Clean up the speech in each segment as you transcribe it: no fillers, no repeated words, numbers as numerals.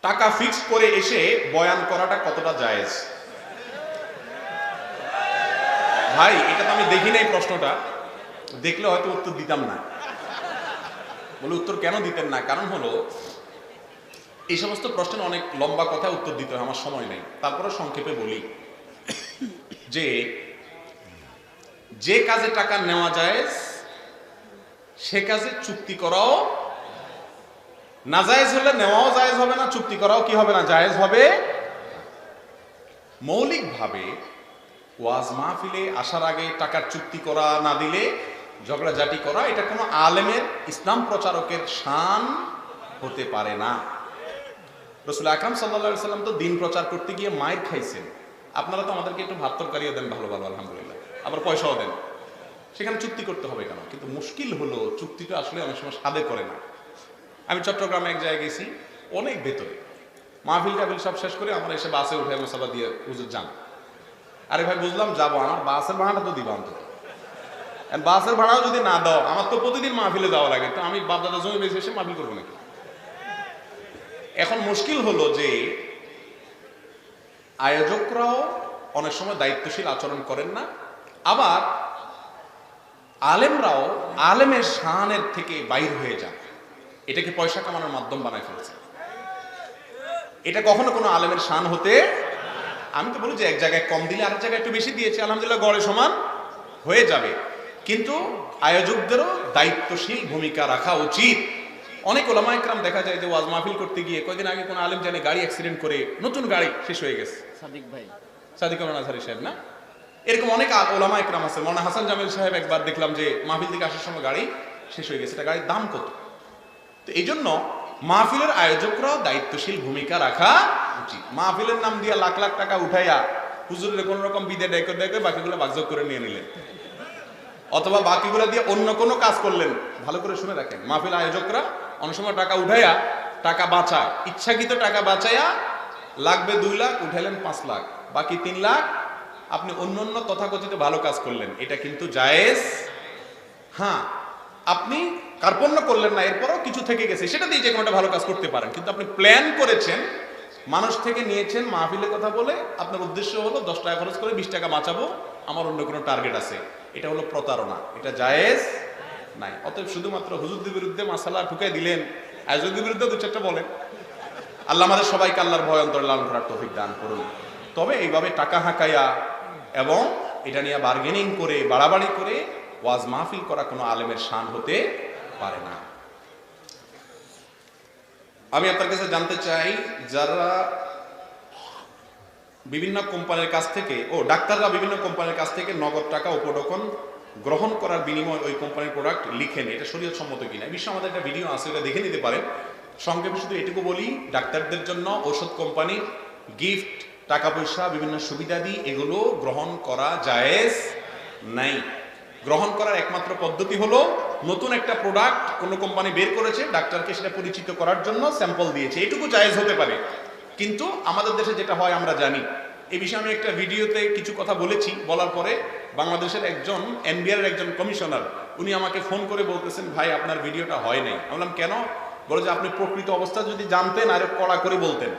টাকা ফিক্স করে এসে বয়ান করাটা কতটা জায়েজ? ভাই এটা তো আমি দেখি নাই প্রশ্নটা, দেখলে হয়তো উত্তর দিতাম না। বলে উত্তর কেন দিতেন না? কারণ হলো এই সমস্ত প্রশ্নের অনেক লম্বা কথা উত্তর দিতে হয়, আমার সময় নেই। তারপরে সংক্ষেপে বলি যে যে কাজে টাকা নেওয়া জায়েজ সে কাজে চুক্তি করাও নাজায়েজ হলে নেওয়াও জায়েজ হবে না, চুক্তি করাও কি হবে না, জায়েজ হবে। মৌলিকভাবে ওয়াজ মাহফিলে আসার আগে টাকার চুক্তি করা, না দিলে ঝগড়াঝাটি করা, এটা কোনো আলেমের, ইসলাম প্রচারকের শান হতে পারে না। রাসূল আকরাম সাল্লাল্লাহু আলাইহি সাল্লাম তো দিন প্রচার করতে গিয়ে মাইর খাইছেন। আপনারা তো আমাদেরকে একটু ভাত তরকারিও দেন ভালো ভালো, আলহামদুলিল্লাহ, আবার পয়সাও দেন, সেখানে চুক্তি করতে হবে কেন? কিন্তু মুশকিল হলো চুক্তিটা আসলে অনেক সময় সাদে করে না। আমি চট্টগ্রামে এক জায়গায় গেছি, অনেক ভেতরে, মাহফিল টাহফিল সব শেষ করে আমার এসে বাসে উঠে মশালা দিয়ে হুজুর যান। আরে ভাই বুঝলাম যাবো, আমার বাসের ভাড়াটা তো দিবা অন্তত, বাসের ভাড়াও যদি না দাও, আমার তো প্রতিদিন মাহফিলে যাওয়া লাগে, তো আমি বাপদাদা জমি বেশি এসে মাহফিল করবো নাকি? এখন মুশকিল হলো যে আয়োজকরাও অনেক সময় দায়িত্বশীল আচরণ করেন না, আবার আলেমরাও আলেমের শানের থেকে বাইর হয়ে যান, এটাকে পয়সা কামানোর মাধ্যম বানায় ফেলছে। এটা কখনো কোনো আলেমের শান হতে, আমি তো বলি যে এক জায়গায় কম দিলে আরেক জায়গায় একটু বেশি দিয়েছে, আলহামদুলিল্লাহ গড়ে সমান হয়ে যাবে। কিন্তু আয়োজকদেরও দায়িত্বশীল ভূমিকা রাখা উচিত। অনেক ওলামা ইকরাম দেখা যায় যে ওয়াজ মাহফিল করতে গিয়ে, কয়েকদিন আগে কোনো আলেম জানে গাড়ি অ্যাক্সিডেন্ট করে, নতুন গাড়ি শেষ হয়ে গেছে, সাদিক আজহারী সাহেব না, এরকম অনেক ওলামা ইকরাম আছে। মৌলানা হাসান জামিল সাহেব একবার দেখলাম যে মাহফিল থেকে আসার সময় গাড়ি শেষ হয়ে গেছে, এটা গাড়ির দাম কত? তো এই জন্য মাহফিলের আয়োজকরাও দায়িত্বশীল ভূমিকা রাখা উচিত। মাহফিলের নাম দিয়া লাখ লাখ টাকা উঠাইয়া হুজুরের কোন রকম বিদে ডেকে ডেকে বাকিগুলো ভাগযোগ করে নিয়ে নিলেন, অথবা বাকিগুলো দিয়ে অন্য কোনো কাজ করলেন। ভালো করে শুনে রাখেন, মাহফিল আয়োজকরা অনেক সময় টাকা উঠাইয়া, টাকা বাঁচায়, ইচ্ছাকৃত টাকা বাঁচাইয়া, লাগবে 2 লাখ উঠাইলেন 5 লাখ, বাকি 3 লাখ আপনি অন্য অন্য তথাকথিত ভালো কাজ করলেন, এটা কিন্তু জায়েজ। হ্যাঁ, আপনি কার্পণ্য করলেন না, এরপরও কিছু থেকে গেছে, সেটা দিয়ে যে কোনোটা ভালো কাজ করতে পারেন, কিন্তু আপনি প্ল্যান করেছেন, মানুষ থেকে নিয়েছেন, মাহফিলের কথা বলে আপনার উদ্দেশ্য হলো 10 টাকা খরচ করে 20 টাকা বাঁচাবো, আমার অন্য কোনো টার্গেট আছে, এটা হলো প্রতারণা, এটা জায়েজ নাই। অতএব শুধুমাত্র হুজুরদের বিরুদ্ধে মাসালা ঢুকাই দিলেন, আয়োজকদের বিরুদ্ধে 2-4টা বলেন। আল্লাহ আমাদের সবাইকে আল্লাহর ভয় অন্তরে লালন করার তৌফিক দান করুন। তবে এইভাবে টাকা হাঁকাইয়া এবং এটা নিয়ে বার্গেনিং করে, বাড়াবাড়ি করে ওয়াজ মাহফিল করা কোনো আলেমের শান হতে পারে না। আমি আপনার কাছে জানতে চাই, যারা বিভিন্ন কোম্পানির কাছ থেকে, ডাক্তাররা বিভিন্ন কোম্পানির কাছ থেকে নগদ টাকা উপঢৌকন গ্রহণ করার বিনিময়ে ওই কোম্পানির প্রোডাক্ট লিখেন, এটা শরীয়ত সম্মত কিনা? এই বিষয়ে আমাদের একটা ভিডিও আছে, এটা দেখে নিতে পারেন। সংক্ষেপে শুধু এটুকু বলি, ডাক্তারদের জন্য ঔষধ কোম্পানি গিফট, টাকা পয়সা, বিভিন্ন সুবিধাদি, এগুলো গ্রহণ করা জায়েজ নাই। গ্রহণ করার একমাত্র পদ্ধতি হলো, নতুন একটা প্রোডাক্ট কোনো কোম্পানি বের করেছে, ডাক্তারকে সেটা পরিচিত করার জন্য স্যাম্পল দিয়েছে, এটুকু জায়েজ হতে পারে। কিন্তু আমাদের দেশে যেটা হয় আমরা জানি, এই বিষয়ে আমি একটা ভিডিওতে কিছু কথা বলেছি, বলার পরে বাংলাদেশের একজন এনবিআর একজন কমিশনার, উনি আমাকে ফোন করে বলতেছেন, ভাই আপনার ভিডিওটা হয় নাই। আমি বললাম কেন? বলে যে আপনি প্রকৃত অবস্থা যদি জানতেন আরো কড়া করে বলতেন।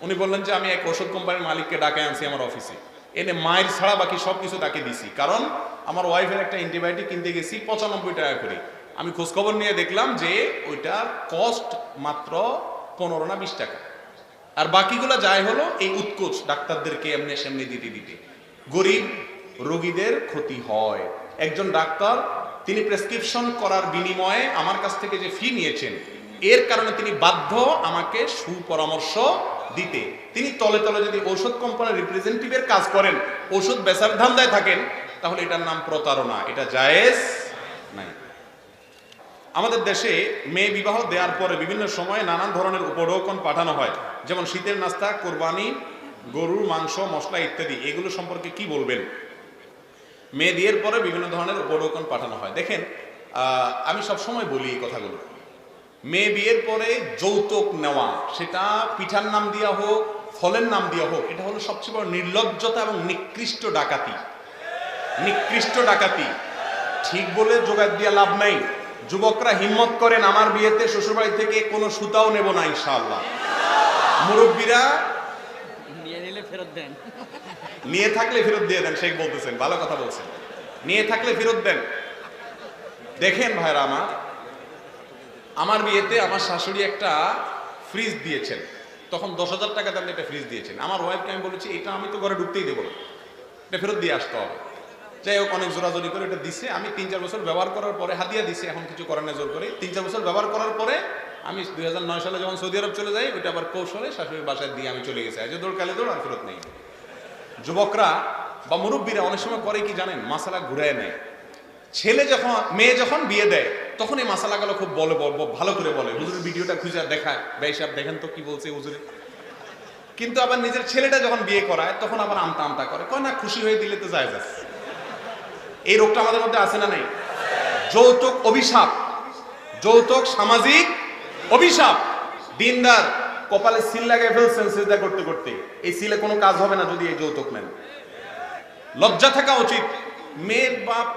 উনি বললেন যে আমি এক ওষুধ কোম্পানির মালিককে ডাকে আনছি আমার অফিসে, এনে মায়ের ছাড়া বাকি সবকিছু তাকে দিছি, কারণ আমার ওয়াইফের একটা অ্যান্টিবায়োটিক কিনতে গেছি 95 টাকা করে। আমি খোঁজখবর নিয়ে দেখলাম যে ওইটার কস্ট মাত্র 15 না 20 টাকা, আর বাকিগুলো যায় হলো এই উৎকোচ ডাক্তারদেরকে এমনি সেমনি দিতে দিতে, গরিব রোগীদের ক্ষতি হয়। একজন ডাক্তার, তিনি প্রেসক্রিপশন করার বিনিময়ে আমার কাছ থেকে যে ফি নিয়েছেন, এর কারণে তিনি বাধ্য আমাকে সুপরামর্শ দিতে। তিনি তলে তলে যদি ঔষধ কোম্পানির রিপ্রেজেন্টেটিভের কাজ করেন, ওষুধ বেচার ধান্দায় থাকেন, তাহলে এটার নাম প্রতারণা, এটা জায়েজ নাই। আমাদের দেশে মেয়ে বিবাহ দেওয়ার পরে বিভিন্ন সময়ে নানান ধরনের উপঢৌকন পাঠানো হয়, যেমন শীতের নাস্তা, কোরবানি, গরুর মাংস, মশলা ইত্যাদি। এগুলো সম্পর্কে কি বলবেন? মেয়ে বিয়ের পরে বিভিন্ন ধরনের উপঢৌকন পাঠানো হয়। দেখেন, আমি সবসময় বলি এই কথাগুলো, মেয়ে বিয়ের পরে যৌতুক নেওয়া, সেটা পিঠার নাম দিয়া হোক, ফলের নাম দিয়া হোক, এটা হলো সবচেয়ে বড় নির্লজ্জতা এবং নিকৃষ্ট ডাকাতি। নিকৃষ্ট ডাকাতি। ঠিক বলে জোগাড় দিয়া লাভ নাই। যুবকরা হিম্মত করেন, আমার বিয়েতে শ্বশুরবাড়ি থেকে কোনো সুতাও নেব না ইনশাআল্লাহ। মুরব্বীরা নিয়ে নিলে ফেরত দেন, নিয়ে থাকলে ফেরত দিয়ে দেন। শেখ বলতেছেন, ভালো কথা বলছেন, নিয়ে থাকলে ফেরত দেন। দেখেন ভাইরা আমার বিয়েতে আমার শাশুড়ি একটা ফ্রিজ দিয়েছেন, তখন 10,000 টাকা দাম একটা ফ্রিজ দিয়েছেন। আমার ওয়াইফকে আমি বলেছি এটা আমি তো ঘরে ঢুকতেই দেবো না, এটা ফেরত দিয়ে আসতে হবে। যাই হোক, অনেক জোরাজোরি করে এটা দিছে। আমি 3-4 বছর ব্যবহার করার পরে হাদিয়া দিছে, এখন কিছু করার না, জোর করে 3-4 বছর ব্যবহার করার পরে আমি 2009 সালে যখন সৌদি আরব চলে যাই, ওইটা আবার কৌশলে শাশুড়ির বাসায় দিয়ে আমি চলে গেছি। আজ দৌড় কালে দৌড়, আর ফেরত নেই। যুবকরা বা মুরব্বীরা অনেক সময় করে কি জানেন, মাসালা ঘুরায় নেয়। মেয়ে যখন বিয়ে দেয় তখন এই মাসালাগুলো খুব ভালো করে বলে, হুজুরের ভিডিওটা খুঁজে দেখায়, ভাই সাহেব দেখেন তো কি বলছে হুজুরে। কিন্তু আবার নিজের ছেলেটা যখন বিয়ে করায় তখন আবার আমতা আমতা করে, কয় না খুশি হয়ে দিলে তো যায় যাচ্ছে। এই রোগটা আমাদের মধ্যে আছে না নাই? যৌতুক অভিশাপ, যৌতুক সামাজিক অভিশাপ। দিনদার কপালে সিল লাগায় ফেলছেন সিজদা করতে করতে, এই সিলে কোনো কাজ হবে না যদি এই যৌতুক নেন। লজ্জা থাকা উচিত। মেয়ের বাপ,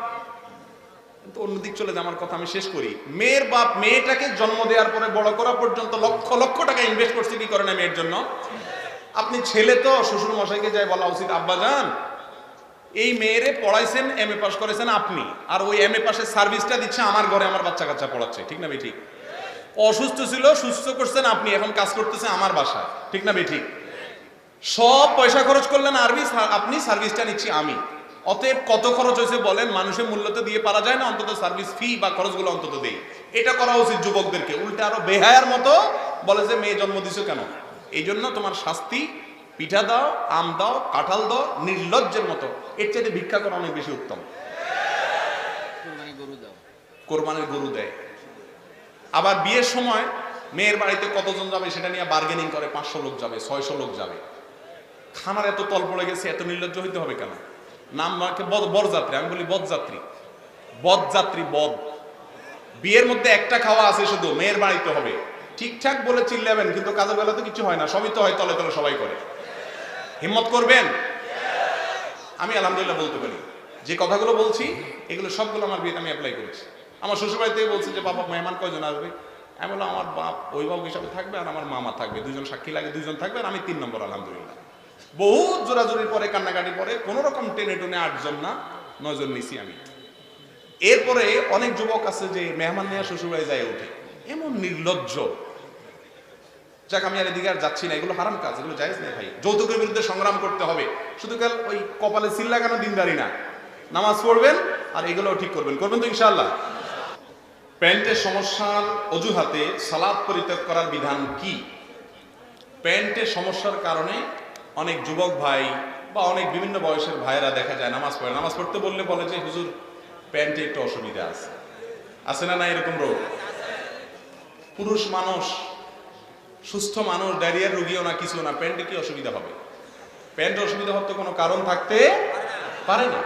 অন্যদিক চলে যায় আমার কথা, আমি শেষ করি। মেয়ের বাপ মেয়েটাকে জন্ম দেওয়ার পরে বড় করা পর্যন্ত লক্ষ লক্ষ টাকা ইনভেস্ট করছে, কি করে না মেয়ের জন্য। আপনি ছেলে তো শ্বশুর মশাইকে যাই বলা উচিত, আব্বা জান এই মেয়েরে পড়াইছেন, MA পাস করেছেন আপনি, আর ওই MA পাসের সার্ভিসটা দিচ্ছে আমার ঘরে, আমার বাচ্চা কাচ্চা পড়াচ্ছে, ঠিক না ঠিক? অসুস্থ ছিল, সুস্থ করছেন আপনি, এখন কাজ করতেছে আমার বাসায়, ঠিক না ঠিক? সব পয়সা খরচ করলেন আপনি, সার্ভিসটা নিচ্ছি আমি। অতএব কত খরচ হয়েছে বলেন, মানুষের মূল্য তো দিয়ে পারা যায় না, অন্তত সার্ভিস ফি বা খরচগুলো অন্তত দেই। এটা করা উচিত যুবকদেরকে। উল্টে আরো বেহায়ার মতো বলে যে মেয়ে জন্ম দিছো কেন, এই জন্য তোমার শাস্তি, পিঠা দাও, আম দাও, কাঁঠাল দাও, নির্লজ্জের মতো। এর চাইতে ভিক্ষা করা অনেক বেশি উত্তম। কোরবানির গরু দেয়। আবার বিয়ের সময় মেয়ের বাড়িতে কতজন যাবে সেটা নিয়ে বার্গেনিং করে, 500 লোক যাবে, 600 লোক যাবে। খানার এত তল পড়ে গেছে, এত নির্লজ্জ হইতে হবে কেন? নাম রাখে বরযাত্রী, আমি বলি বদযাত্রী। বদযাত্রী, বদ। বিয়ের মধ্যে একটা খাওয়া আছে শুধু, মেয়ের বাড়িতে হবে। ঠিকঠাক বলে চিল্লাবেন, কিন্তু কাজের বেলা তো কিছু হয় না, সবই তো হয় তলে তলে সবাই করে। হিম্মত করবেন? আমি আলহামদুলিল্লাহ বলতে পারি যে কথাগুলো বলছি এগুলো সবগুলো আমার বিয়েতে আমি অ্যাপ্লাই করেছি। আমার শ্বশুর বাড়িতে বলছে যে বাবা মেহমান কয়জন আসবে, আমি বললাম আমার বাপ অভিভাবক হিসাবে থাকবে আর আমার মামা থাকবে, 2জন সাক্ষী লাগে, 2জন থাকবে আর আমি 3 নম্বর। আলহামদুলিল্লাহ বহুত জোরাজোরির পরে, কান্নাকাটি পরে, কোন রকম টেনে টুনে 8 জন না 9 জন নিছি আমি। এরপরে অনেক যুবক আছে যে মেহমান নিয়ে শ্বশুর বাড়ি যায় ওঠে, এমন নির্লজ্জ। যাক, আমি আর এদিকে আর যাচ্ছি না, এগুলো হারাম কাজ, এগুলো জায়েজ নেই ভাই। যৌতুকের বিরুদ্ধে সংগ্রাম করতে হবে। শুধু কাল ওই কপালে সিল লাগানো দিনদারি না, নামাজ পড়বেন আর এগুলোও ঠিক করবেন তো ইনশাআল্লাহ। প্যান্টের সমস্যার অজুহাতে সালাত পরিত্যাগ করার বিধান কি? প্যান্টের সমস্যার কারণে অনেক যুবক ভাই বা অনেক বিভিন্ন বয়সের ভাইয়েরা দেখা যায় নামাজ পড়ে, নামাজ পড়তে বললে বলে যে হুজুর প্যান্টে একটু অসুবিধা আছে না? এরকম রোগ। পুরুষ মানুষ, সুস্থ মানুষ, ডায়রিয়ার রোগীও না, কিছু না, প্যান্টে কি অসুবিধা হবে? প্যান্টে অসুবিধা হওয়ার তো কোনো কারণ থাকতে পারে না।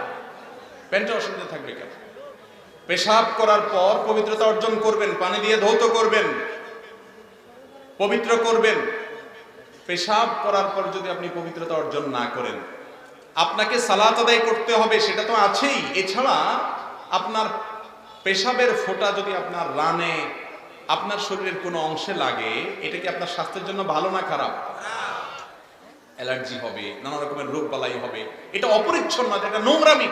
প্যান্টে অসুবিধা থাকবে কেন? পেশাব করার পর পবিত্রতা অর্জন করবেন, পানি দিয়ে ধৌত করবেন, পবিত্র করবেন। পেশাব করার পর যদি আপনি পবিত্রতা অর্জন না করেন, আপনাকে সালাত আদায় করতে হবে, সেটা তো আছেই। এছাড়া আপনার পেশাবের ফোঁটা যদি আপনার রানে, আপনার শরীরের কোনো অংশে লাগে, এটা কি আপনার স্বাস্থ্যের জন্য ভালো না খারাপ? অ্যালার্জি হবে, নানা রকমের রোগ বালাই হবে, এটা অপরিচ্ছন্ন, এটা নোংরামি।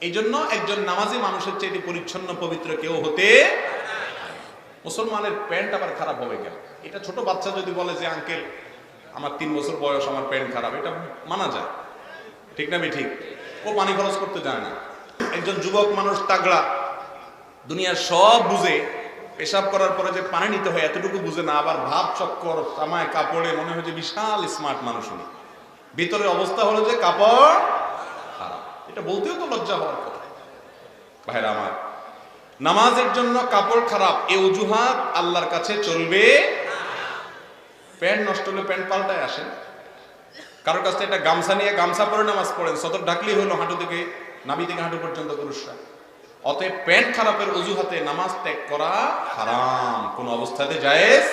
এই জন্য একজন নামাজি মানুষের চাইতে পরিচ্ছন্ন পবিত্র কেউ হতে। মুসলমানের প্যান্ট আবার খারাপ হবে কেন? এটা ছোট বাচ্চা যদি বলে যে আঙ্কেল আমার 3 বছর বয়স, আমার প্যান্ট খারাপ, এটা মানা যায়, ঠিক না ঠিক? ও পানি খরচ করতে যায় না। একজন যুবক মানুষ তাগড়া, দুনিয়ার সব বুঝে, পেশাব করার পরে যে পানি নিতে হয় এতটুকু বুঝে না, আবার ভাব চক্কর, জামায় কাপড়ে মনে হয় যে বিশাল স্মার্ট মানুষ উনি, ভিতরের অবস্থা হলো যে কাপড় খারাপ। এটা বলতেও তো লজ্জা হওয়ার কথা। ভাইরা আমার, নামাজের জন্য কাপড় খারাপ এ অজুহাত আল্লাহর কাছে চলবে। প্যান্ট নষ্ট হলে প্যান্ট পাল্টায় আসেন। কারোর কাছে একটা গামছা নিয়ে গামছা পরে নামাজ পড়েন, সতর ঢাকলেই হলো হাঁটু থেকে, নাভি থেকে হাঁটু পর্যন্ত পুরুষরা। অতএব প্যান্ট খারাপের অজুহাতে নামাজ ত্যাগ করা হারাম, কোন অবস্থাতে জায়েজ।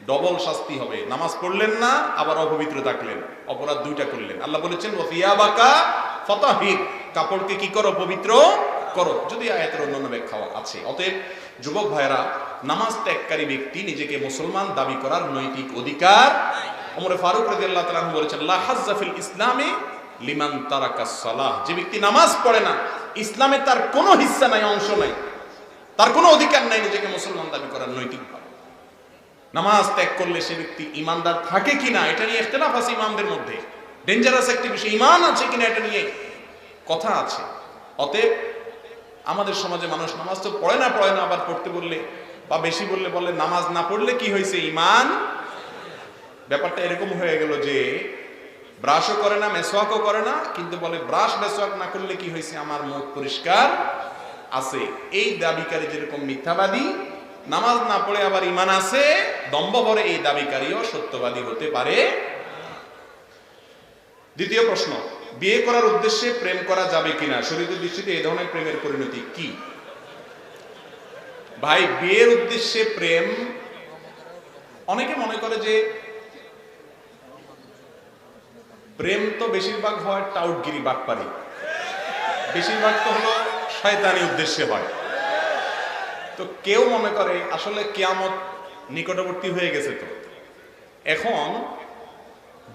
ডবল শাস্তি হবে। নামাজ পড়লেন না, আবার অপবিত্র থাকলেন, অপরাধ 2টা করলেন। আল্লাহ বলেছেন ওয়াফিয়াবাকা ফাতাহির, কাপড়কে কি করো? পবিত্র করো। যদি আয়াতের অন্যান্য ব্যাখ্যা আছে। অতএব যুবক ভাইরা, নামাজ ত্যাগকারী ব্যক্তি নিজেকে মুসলমান দাবি করার নৈতিক অধিকার। ওমর ফারুক রাদিয়াল্লাহু তাআলা আনহু বলেছেন, লা হাজ্জা ফিল ইসলামে লিমান তারাকাস সালাহ, যে ব্যক্তি নামাজ পড়ে না ইসলামে তার কোনো হিস্সা নাই, অংশ নাই, তার কোনো অধিকার নাই নিজেকে মুসলমান দাবি করার নৈতিকভাবে। নামাজ ত্যাগ করলে সে ব্যক্তি ইমানদার থাকে কিনা এটা নিয়ে ইখতিলাফ আছে ইমামদের মধ্যে, ডেঞ্জারাস একটি বিষয়, ইমান আছে কিনা এটা নিয়ে কথা আছে। অতএব আমাদের সমাজে মানুষ নামাজ তো পড়ে না, আবার পড়তে বললে বা বেশি বললে বলে নামাজ না পড়লে কি হয়েছে, ইমান। ব্যাপারটা এরকম হয়ে গেল যে ব্রাশও করে না, মেসওয়াকও করে না, কিন্তু বলে ব্রাশ মেসওয়াক না করলে কি হয়েছে, আমার মুখ পরিষ্কার আছে। এই দাবিকারী যেরকম মিথ্যাবাদী, নামাজ না পড়ে আবার ইমান আছে দম্ভ ভরে, এই দাবিকারীও সত্যবাদী হতে পারে। দ্বিতীয় প্রশ্ন, বিয়ে করার উদ্দেশ্যে প্রেম করা যাবে কিনা, শরীয়তের দৃষ্টিতে এই ধরনের প্রেমের পরিণতি কি? ভাই, বিয়ের উদ্দেশ্যে প্রেম, অনেকে মনে করে যে প্রেম তো বেশিরভাগ হয় টাউটগিরি, বাটপারি, বেশিরভাগ তো হলো শয়তানি উদ্দেশ্যে হয়। তো কেউ মনে করে আসলে কিয়ামত নিকটবর্তী হয়ে গেছে, তো এখন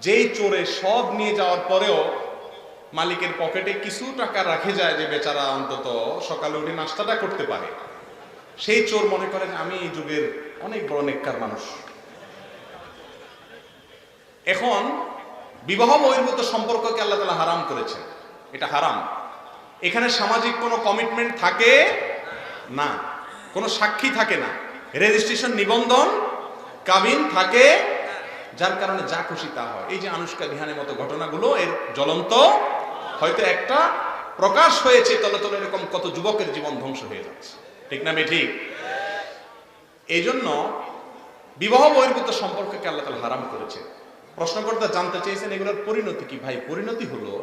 যেই চোরে সব নিয়ে যাওয়ার পরেও মালিকের পকেটে কিছু টাকা রাখে যায় যে বেচারা অন্তত সকালে উঠে নাস্তাটা করতে পারে, সেই চোর মনে করে যে আমি এই যুগের অনেক বড় নেককার মানুষ। এখন বিবাহ বহির্ভূত সম্পর্ককে আল্লাহ তাআলা হারাম করেছেন, এটা হারাম। এখানে সামাজিক কোনো কমিটমেন্ট থাকে না, কোনো সাক্ষী থাকে না, রেজিস্ট্রেশন নিবন্ধন কাবিন থাকে, যার কারণে যা খুশি তা হয়। এই যে আনুষ্কা বিহানের মতো ঘটনাগুলো এর জ্বলন্ত, হয়তো একটা প্রকাশ হয়েছে, তলে তলে এরকম কত যুবকের জীবন ধ্বংস হয়ে যাচ্ছে, ঠিক না ঠিক? এই জন্য বিবাহ বহির্ভূত সম্পর্ককে আল্লাহ তাআলা হারাম করেছে। প্রশ্নকর্তা জানতে চেয়েছেন এগুলোর পরিণতি কি? ভাই, পরিণতি হলো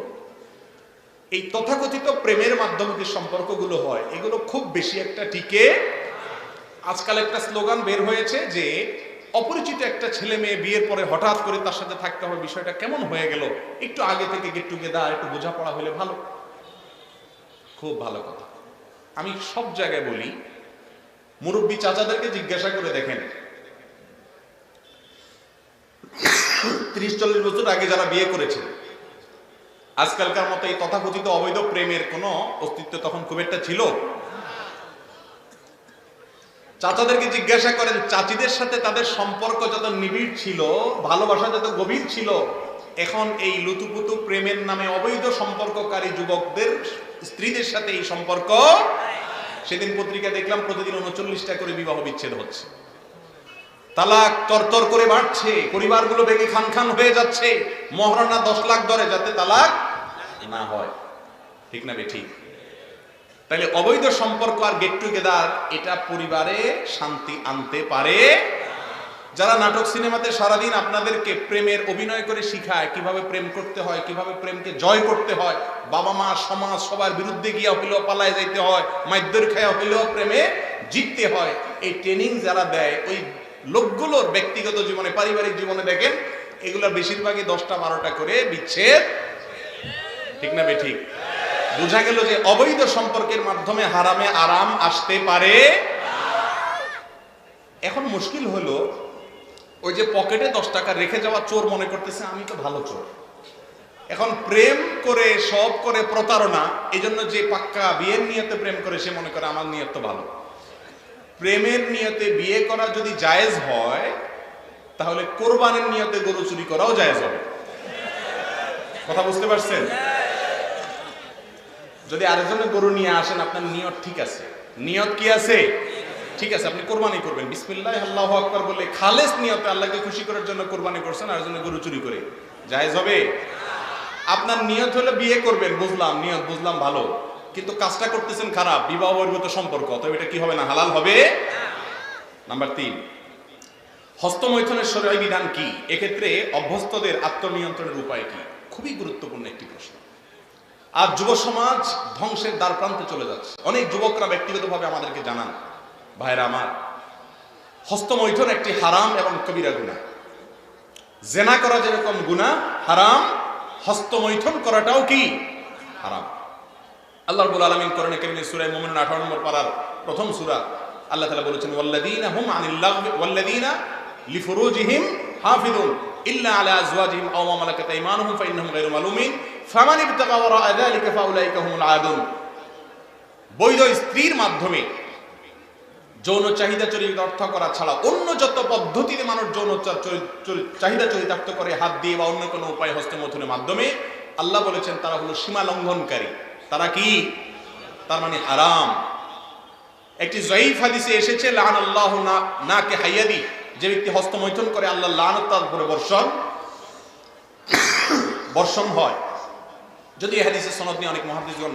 এই তথাকথিত প্রেমের মাধ্যমে যে সম্পর্কগুলো হয় এগুলো খুব বেশি একটা টিকে। আজকাল একটা স্লোগান বের হয়েছে যে অপরিচিত একটা ছেলে মেয়ে বিয়ের পরে হঠাৎ করে তার সাথে থাকতে হবে, বিষয়টা কেমন হয়ে গেল, একটু আগে থেকে গেট টুগেদার, একটু বোঝাপড়া হলে ভালো। খুব ভালো কথা। আমি সব জায়গায় বলি, মুরব্বী চাচাদেরকে জিজ্ঞাসা করে দেখেন, 30-40 বছর আগে যারা বিয়ে করেছে, আজকালকার মতো এই তথাকথিত অবৈধ প্রেমের কোনো অস্তিত্ব তখন খুব একটা ছিল? চাচাদেরকে জিজ্ঞাসা করেন, চাচিদের সাথে তাদের সম্পর্ক যত নিবিড় ছিল, ভালোবাসা যত গভীর ছিল, এখন এই লুতুপুতু প্রেমের নামে অবৈধ সম্পর্ককারী যুবকদের স্ত্রীদের সাথে এই সম্পর্ক। সেদিন পত্রিকা দেখলাম প্রতিদিন 39টা করে বিবাহ বিচ্ছেদ হচ্ছে, তালাক তরতর করে বাড়ছে, পরিবারগুলো ভেঙে খান খান হয়ে যাচ্ছে, মহারণা 10 লাখ ধরে যাতে তালাক না হয়, ঠিক না ঠিক? তাহলে অবৈধ সম্পর্ক আর গেট টুগেদার এটা পরিবারে শান্তি আনতে পারে। যারা নাটক সিনেমাতে সারাদিন আপনাদেরকে প্রেমের অভিনয় করে শিখায় কিভাবে প্রেম করতে হয়, কিভাবে প্রেমকে জয় করতে হয়, বাবা মা সমাজ সবার বিরুদ্ধে গিয়া হইলেও পালায় যাইতে হয়, মাইদ্যর খায়া হইলেও প্রেমে জিততে হয়, এই ট্রেনিং যারা দেয় ওই লোকগুলোর ব্যক্তিগত জীবনে, পারিবারিক জীবনে দেখেন এগুলোর বেশিরভাগই 10টা-12টা করে বিচ্ছেদ, ঠিক না ঠিক? বোঝা গেল যে অবৈধ সম্পর্কের মাধ্যমে হারামে আরাম আসতে পারে। এখন মুশকিল হলো, ওই যে পকেটে 10 টাকা রেখে যাওয়া চোর মনে করতেছে আমি তো ভালো চোর। এখন প্রেম করে সব করে প্রতারণা, এই জন্য যে পাক্কা বিয়ের নিয়তে প্রেম করে সে মনে করে আমার নিয়ত তো ভালো। প্রেমের নিয়তে বিয়ে করা যদি জায়েজ হয়, তাহলে কোরবানির নিয়তে গরু চুরি করাও জায়েজ হবে। কথা বুঝতে পারছেন? যদি আরেকজনের গরু নিয়ে আসেন, আপনার নিয়ত ঠিক আছে, নিয়ত কি আছে? ঠিক আছে, আপনি কোরবানি করবেন, বিসমিল্লাহ আল্লাহু আকবার বলে খালেস নিয়তে আল্লাহকে খুশি করার জন্য কোরবানি করছেন, আরেকজনের গরু চুরি করে, জায়েজ হবে? আপনার নিয়ত হলো বিয়ে করবেন, বুঝলাম, নিয়ত বুঝলাম ভালো, কিন্তু কাজটা করতেছেন খারাপ, বিবাহ বহির্ভূত সম্পর্ক, তবে এটা কি হবে না? হালাল হবে? নাম্বার 3, হস্তমৈথুনের শরঈ বিধান কি? এক্ষেত্রে অভ্যস্তদের আত্মনিয়ন্ত্রণের উপায় কি? খুবই গুরুত্বপূর্ণ একটি প্রশ্ন। আজ যুব সমাজ ধ্বংসের দ্বার প্রান্তে চলে যাচ্ছে। অনেক যুবকরা ব্যক্তিগতভাবে আমাদেরকে জানান, ভাইরা আমার, হস্তমৈথুন একটি হারাম এবং কবিরা গুনাহ। জেনা করা যেরকম গুনাহ হারাম, হস্তমৈথুন করাটাও কি হারাম। আল্লাহ রাব্বুল আলামিন কোরআনে কারীমে সূরা মুমিনুন 18 নম্বর পারার প্রথম সূরা আল্লাহ তাআলা বলেছেন ওয়াল্লাযীনা হুম আনিল লাগবি ওয়াল্লাযীনা লিফুরুজিহিম হাফিজুন ইল্লা আলা আজওয়াজিহিম আও মা মালাকাত আইমানুহুম ফাইন্নাহুম গায়রু মালুমিন ফামান ইবতাগা ওয়ারাআ যালিকা ফাউলাইকা হুমুল আদুন। বৈধ স্ত্রীর মাধ্যমে যৌন চাহিদা চরিতার্থ করা ছাড়া অন্য যত পদ্ধতিতে মানুষ যৌন চাহিদা চরিতার্থ করে হাত দিয়ে বা অন্য কোনো উপায় হস্তমৈথুনের মাধ্যমে, আল্লাহ বলেছেন তারা হলো সীমা লঙ্ঘনকারী। তারা কি? তার মানে হারাম। একটি যঈফ হাদিসে এসেছে লাআনাল্লাহু নাকি হাইয়াদি, যে ব্যক্তি হস্তমৈথুন করে আল্লাহ লানত তার উপরে বর্ষণ হয়। যদি এই হাদিসের সনদ নিয়ে অনেক মুহাদ্দিসগণ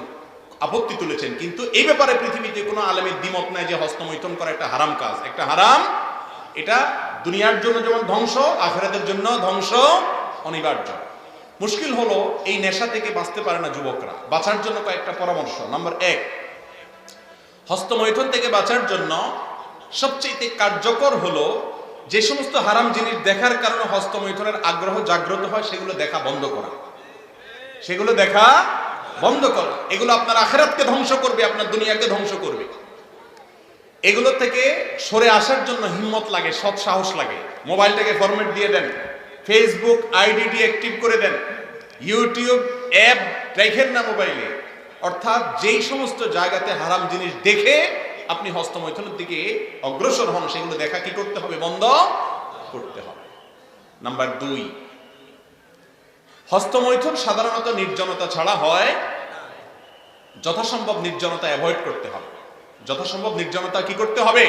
আপত্তি তুলেছেন, কিন্তু এই ব্যাপারে পৃথিবীতে কোনো আলেমের দ্বিমত নাই যে হস্তমৈথুন করা একটা হারাম কাজ, একটা হারাম। এটা দুনিয়ার জন্য যেমন ধ্বংস, আখিরাতের জন্য ধ্বংস অনিবার্য। মুশকিল হলো এই নেশা থেকে বাঁচতে পারে না যুবকরা। বাঁচার জন্য কয়েকটা পরামর্শ। নাম্বার 1, হস্তমৈথুন থেকে বাঁচার জন্য সবচেয়ে কার্যকর হলো যে সমস্ত হারাম জিনিস দেখার কারণে হস্তমৈথুনের আগ্রহ জাগ্রত হয় সেগুলো দেখা বন্ধ করা। সেগুলো দেখা বন্ধ করা। এগুলো আপনার আখিরাতকে ধ্বংস করবে, আপনার দুনিয়াকে ধ্বংস করবে। এগুলো থেকে সরে আসার জন্য হিম্মত লাগে, সৎ সাহস লাগে। মোবাইলটাকে ফরম্যাট দিয়ে দেন, ফেসবুক আইডিটি অ্যাক্টিভ করে দেন, ইউটিউব অ্যাপ রাখেন না মোবাইলে। অর্থাৎ যেই সমস্ত জায়গাতে হারাম জিনিস দেখে আপনি হস্তমৈথুনের দিকে অগ্রসর হন, সেগুলো দেখা কি করতে হবে? বন্ধ করতে হবে। নাম্বার 2, হস্তমৈথুন সাধারণত নির্জনতা ছাড়া হয়। যথাসম্ভব নির্জনতা অ্যাভয়েড করতে হবে। যথাসম্ভব নির্জনতা কি করতে হবে?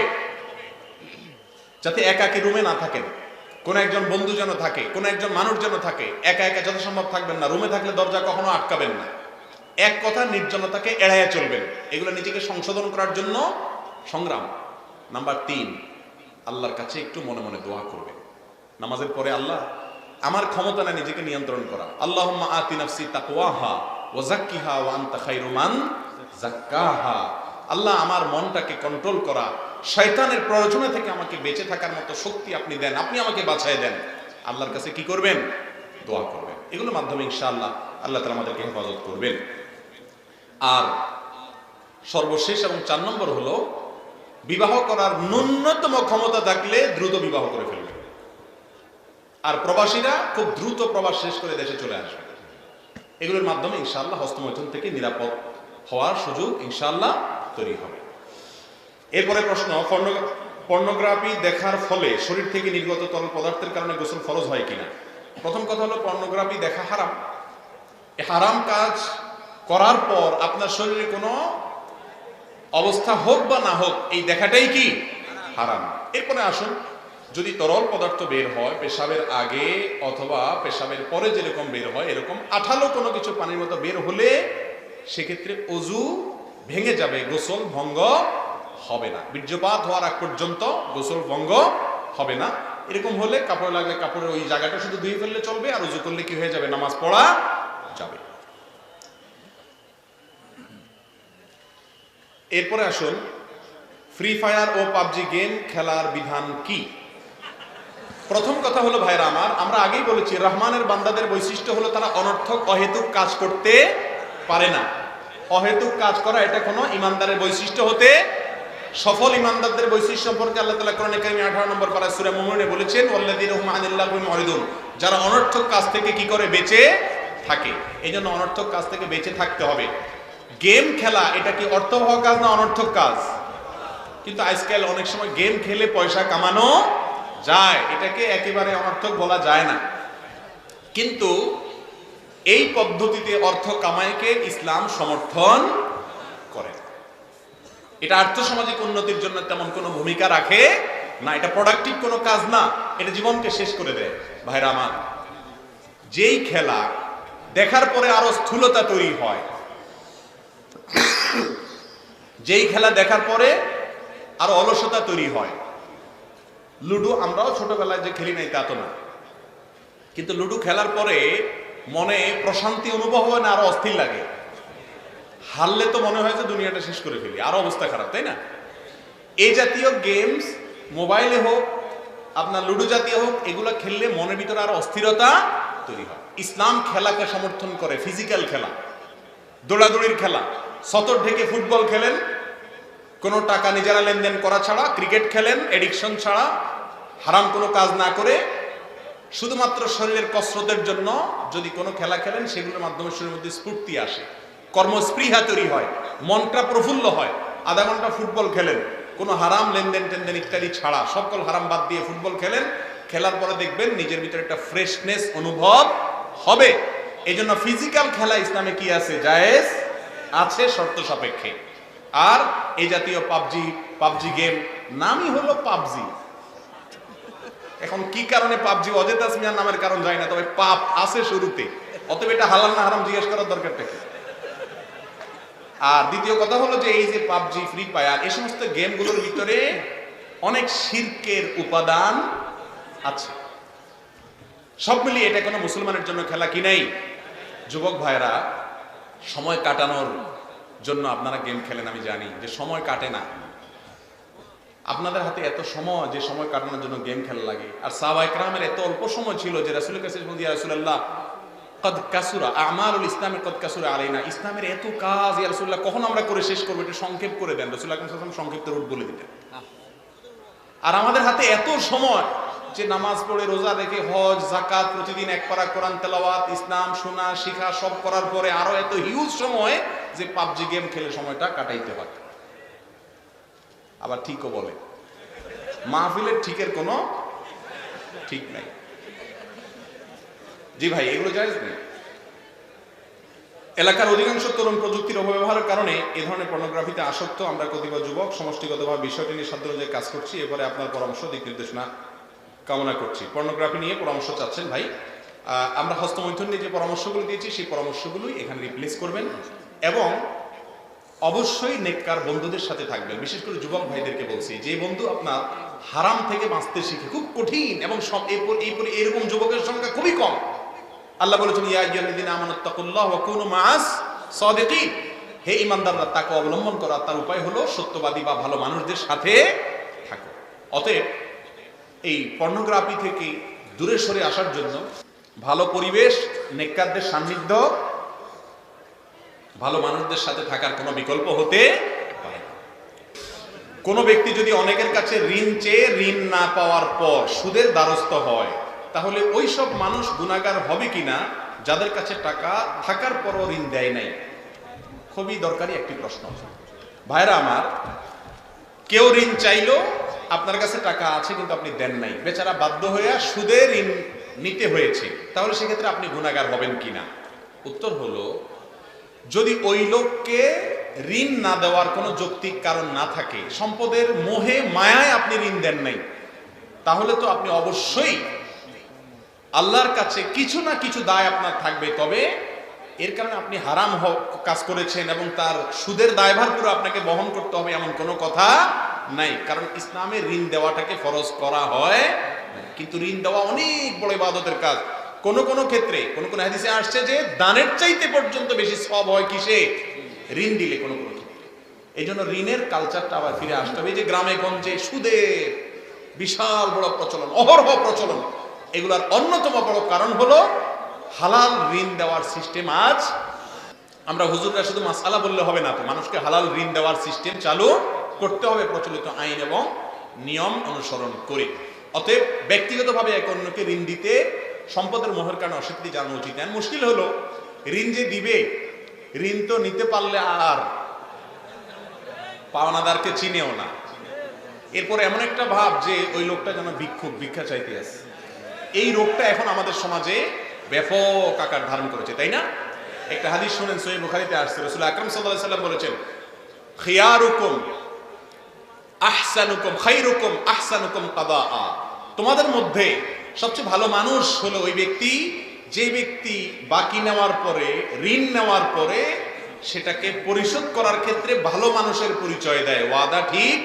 যাতে একাকী রুমে না থাকেন, কোন একজন বন্ধু যেন থাকে, কোন একজন মানুষ যেন থাকে। একা একা যথাসম্ভব থাকবেন না। রুমে থাকলে দরজা কখনো আটকাবেন না। এক কথা, নির্জনতাকে এড়াইয়া চলবেন। এগুলো নিজেকে সংশোধন করার জন্য সংগ্রাম। নাম্বার 3, আল্লাহর কাছে একটু মনে মনে দোয়া করবেন নামাজের পরে। আল্লাহ, আমার ক্ষমতা না নিজেকে নিয়ন্ত্রণ করা। আল্লাহুম্মা আতি নাফসি তাকওয়াহা ওয়া যাক্কিহা ওয়া আনতা খায়রু মান যাক্কাহা। আল্লাহ, আমার মনটাকে কন্ট্রোল করা, শয়তানের প্ররোচনা থেকে আমাকে বেঁচে থাকার মতো শক্তি আপনি দেন, আপনি আমাকে বাঁচায় দেন। আল্লাহর কাছে কি করবেন? দোয়া করবেন। এগুলোর মাধ্যমে ইনশাআল্লাহ আল্লাহ তাআলা আমাদেরকে হেফাজত করবেন। আর সর্বশেষ এবং 4 নম্বর হলো, বিবাহ করার ন্যূনতম ক্ষমতা থাকলে দ্রুত বিবাহ করে ফেলবেন। আর প্রবাসীরা খুব দ্রুত প্রবাস শেষ করে দেশে চলে আসবে। এগুলোর মাধ্যমে ইনশাআল্লাহ হস্তমৈথুন থেকে নিরাপদ হওয়ার সুযোগ ইনশাআল্লাহ তৈরি হবে। এরপরে প্রশ্ন, পর্নোগ্রাফি দেখার ফলে শরীর থেকে নির্গত তরল পদার্থের কারণে গোসল ফরজ হয় কিনা? প্রথম কথা হলো, পর্নোগ্রাফি দেখা হারাম। এই হারাম কাজ করার পর আপনার শরীরে কোনো অবস্থা হোক বা না হোক, এই দেখাটাই কি হারাম। এরপরে আসুন, যদি তরল পদার্থ বের হয় পেশাবের আগে অথবা পেশাবের পরে যেরকম বের হয়, এরকম আঠালো কোনো কিছু পানির মতো বের হলে সেক্ষেত্রে ওযু ভেঙে যাবে, গোসল ভঙ্গ হবে না। বীর্যপাত হওয়ার আগ পর্যন্ত গোসল ভঙ্গ হবে না। এরকম হলে কাপড় লাগলে কাপড়ের ওই জায়গাটা শুধু ধুয়ে ফেললে চলবে, আর ওযু করলে কি হয়ে যাবে? নামাজ পড়া যাবে। এরপরে আসুন, ফ্রি ফায়ার ও পাবজি গেম খেলার বিধান কি? প্রথম কথা হলো ভাইরা আমার, আমরা আগেই বলেছি রহমানের বান্দাদের বৈশিষ্ট্য হলো তারা অনর্থক অহেতুক কাজ করতে পারে না। অহেতুক কাজ করা এটা কোনো ইমানদারের বৈশিষ্ট্য হতে, সফল ইমানদারদের বৈশিষ্ট্য সম্পর্কে আল্লাহ তাআলা কোরআনে কারিমে 18 নম্বর পারা সূরা মুমিনে বলেছেন ওয়াল্লাযীনা হুম আনিল লাগবি মুরিদুন, যারা অনর্থক কাজ থেকে কি করে? বেঁচে থাকে। এইজন্য অনর্থক কাজ থেকে বেঁচে থাকতে হবে। গেম খেলা এটা কি অর্থবহ কাজ না অনর্থক কাজ? কিন্তু আজকাল অনেক সময় গেম খেলে পয়সা কামানো যায়, এটাকে একেবারে অনর্থক বলা যায় না। কিন্তু এই পদ্ধতিতে অর্থ কামাইকে ইসলাম সমর্থন করে। এটা আর্থসামাজিক উন্নতির জন্য তেমন কোনো ভূমিকা রাখে না। এটা প্রোডাক্টিভ কোনো কাজ না, এটা জীবনকে শেষ করে দেয়। ভাইরা আমার, যেই খেলা দেখার পরে আরো স্থূলতা তৈরি হয়, যেই খেলা দেখার পরে আরো অলসতা তৈরি হয়। লুডো আমরাও ছোটবেলায় যে খেলি নাই তা তো না, কিন্তু লুডো খেলার পরে মনে প্রশান্তি অনুভব হয় না, আরো অস্থির লাগে। হারলে তো মনে হয় যে দুনিয়াটা শেষ করে ফেলি, আরো অবস্থা খারাপ, তাই না? এই জাতীয় গেমস মোবাইলে হোক আপনার লুডো জাতীয় হোক, এগুলো খেললে মনের ভিতরে আরো অস্থিরতা তৈরি হয়। ইসলাম খেলাকে সমর্থন করে, ফিজিক্যাল খেলা, দৌড়াদৌড়ির খেলা। সতর ঢেকে ফুটবল খেলেন, কোনো টাকা নিজেরা লেনদেন করা ছাড়া, ক্রিকেট খেলেন এডিকশন ছাড়া, হারাম কোনো কাজ না করে, শুধুমাত্র শরীরের কসরতের জন্য যদি কোনো খেলা খেলেন, সেগুলোর মাধ্যমে শরীরের মধ্যে স্ফূর্তি আসে, কর্মস্পৃহা তৈরি হয়, মনটা প্রফুল্ল হয়। আধা ঘন্টা ফুটবল খেলেন, কোনো হারাম লেনদেন টেনদেন ইত্যাদি ছাড়া, সকল হারাম বাদ দিয়ে ফুটবল খেলেন, খেলার পরে দেখবেন নিজের ভিতরে একটা ফ্রেশনেস অনুভব হবে। এই জন্য ফিজিক্যাল খেলা ইসলামে কি আছে? জায়েজ আছে, শর্ত সাপেক্ষে। আর এই জাতীয় পাবজি গেম, নামই হলো পাবজি। এখন কি কারণে পাবজি অজেতা মিয়ার নামের কারণ যায় না, তবে পাপ আছে শুরুতে, অতএব এটা হালাল না হারাম জিজ্ঞেস করার দরকারটা কি? আর দ্বিতীয় কথা হলো যে এই যে পাবজি, ফ্রি ফায়ার, এই সমস্ত গেমগুলোর ভিতরে অনেক শিরকের উপাদান আছে। সব মিলিয়ে এটা কোনো মুসলমানের জন্য খেলা কি নাই? যুবক ভাইরা, সময় কাটানোর জন্য আপনারা গেম খেলেন, আমি জানি যে সময় কাটে না। আপনাদের হাতে এত সময় যে সময় কাটানোর জন্য গেম খেলা লাগে। আর সাহাবা ইকরামের এত অল্প সময় ছিল যে রাসূলের কাছে বলতে, ইয়া রাসূলুল্লাহ কদ কাসুরা আমারুল ইসলামে কদ কাসুরা আলাইনা, ইসলামের এত কাজ ইয়া রাসূলুল্লাহ কখন আমরা করে শেষ করব, এটা সংক্ষেপ করে দেন। রাসূল আকরাম সাল্লাল্লাহু আলাইহি ওয়াসাল্লাম সংক্ষিপ্ত রূপ বলে দিতেন। আর আমাদের হাতে এত সময় যে নামাজ পড়ে, রোজা রেখে, হজ, যাকাত, প্রতিদিন এক পারা কোরআন তেলাওয়াত, ইসলাম শোনা শিখা সব করার পরে আরো এত হিউজ সময় যে পাবজি গেম খেলে সময়টা কাটাইতে হয়। আবার ঠিকও বলে, মাহফিলের ঠিকের কোনো ঠিক নাই। জি ভাই, এগুলো জায়েজ নেই। এলাকার অধিকাংশ তরুণ প্রযুক্তির অপব্যবহারের কারণে এ ধরনের পর্নোগ্রাফিতে আসক্ত। আমরা কতিপয় যুবক সমষ্টিগতভাবে বিষয়টি নিয়ে সাধ্য অনুযায়ী কাজ করছি। এবারে আপনার পরামর্শ, দিক নির্দেশনা কামনা করছি। পর্নোগ্রাফি নিয়ে পরামর্শ চাচ্ছেন ভাই, আমরা হস্তমৈথুন নিয়ে যে পরামর্শগুলো দিয়েছি সেই পরামর্শগুলোই এখানে রিপ্লেস করবেন এবং অবশ্যই নেককার বন্ধুদের সাথে থাকবেন। বিশেষ করে যুবক ভাইদেরকে বলছি, যে বন্ধু আপনার হারাম থেকে বাঁচতে শিখে, খুব কঠিন এবং সব এরকম যুবকের সংখ্যা খুবই কম। আল্লাহ বলেছেন, ইয়া আইয়ুহাল্লাযীনা আমানুত্তাকুল্লাহ ওয়া কুনু মাআস সাদিকিন, হে ঈমানদাররা তাকে অবলম্বন করা, তার উপায় হলো সত্যবাদী বা ভালো মানুষদের সাথে থাকো। অতএব এই পর্নোগ্রাফি থেকে দূরে সরে আসার জন্য ভালো পরিবেশ, নেককারদের সান্নিধ্য, ভালো মানুষদের সাথে থাকার কোনো বিকল্প হতে পারে না। কোনো ব্যক্তি যদি অনেকের কাছে ঋণ চেয়ে ঋণ না পাওয়ার পর সুদের দ্বারস্থ হয়, তাহলে ওই সব মানুষ গুনাহগার হবে কিনা যাদের কাছে টাকা থাকার পরও ঋণ দেয় নাই? খুবই দরকারি একটি প্রশ্ন। ভাইরা আমার, কেউ ঋণ চাইলো, আপনার কাছে টাকা আছে কিন্তু আপনি দেন নাই, বেচারা বাধ্য হয়ে সুদে ঋণ নিতে হয়েছে, তাহলে সেক্ষেত্রে আপনি গুনাহগার হবেন কিনা? উত্তর হলো, যদি ওই লোককে ঋণ না দেওয়ার কোনো যৌক্তিক কারণ না থাকে, সম্পদের মোহে মায়ায় আপনি ঋণ দেন নাই, তাহলে তো আপনি অবশ্যই আল্লাহর কাছে কিছু না কিছু দায় আপনার থাকবে। তবে এর কারণে আপনি হারাম কাজ করেছেন এবং তার সুদের দায়ভার পুরো আপনাকে বহন করতে হবে এমন কোনো কথা নাই। কারণ ইসলামে ঋণ দেওয়াটাকে ফরজ করা হয়, কিন্তু ঋণ দেওয়া অনেক বড় ইবাদতের কাজ। কোন কোন ক্ষেত্রে কোন কোন হাদিসে আসছে যে দানের চাইতে পর্যন্ত বেশি সওয়াব হয় কিসে? ঋণ দিলে। কোন কোন ক্ষেত্রে এই জন্য ঋণের কালচারটা আবার ফিরে আসতে হবে। যে গ্রামে গঞ্জে সুদের বিশাল বড় প্রচলন, অহরহ প্রচলন, এগুলার অন্যতম বড় কারণ হলো হালাল ঋণ দেওয়ার সিস্টেম। আজ আমরা হুজুররা শুধু মাসালা বললে হবে না, তো মানুষকে হালাল ঋণ দেওয়ার সিস্টেম চালু করতে হবে প্রচলিত আইন এবং নিয়ম অনুসরণ করে। অতএব ব্যক্তিগতভাবে এক অন্যকে ঋণ দিতে সম্পদের মোহের কারণে অস্বীকৃতি জানানো উচিত। মুশকিল হলো, ঋণ যে দিবে, ঋণ তো নিতে পারলে আর পাওনাদারকে চিনেও না। এরপরে এমন একটা ভাব যে ওই লোকটা যেন ভিক্ষুক, ভিক্ষা চাইতে আসে। এই রোগটা এখন আমাদের সমাজে ব্যাপক আকার ধারণ করেছে, তাই না? একটা হাদিস শুনেন, সহিহ বুখারীতে আসছে, রাসূল আকরাম সাল্লাল্লাহু আলাইহি ওয়াসাল্লাম বলেছেন, খিয়ারুকুম আহসানুকুম খায়রুকুম আহসানুকুম কাদাআ, তোমাদের মধ্যে সবচেয়ে ভালো মানুষ হলো ওই ব্যক্তি যে ব্যক্তি বাকি নেওয়ার পরে, ঋণ নেওয়ার পরে সেটাকে পরিশোধ করার ক্ষেত্রে ভালো মানুষের পরিচয় দেয়, ওয়াদা ঠিক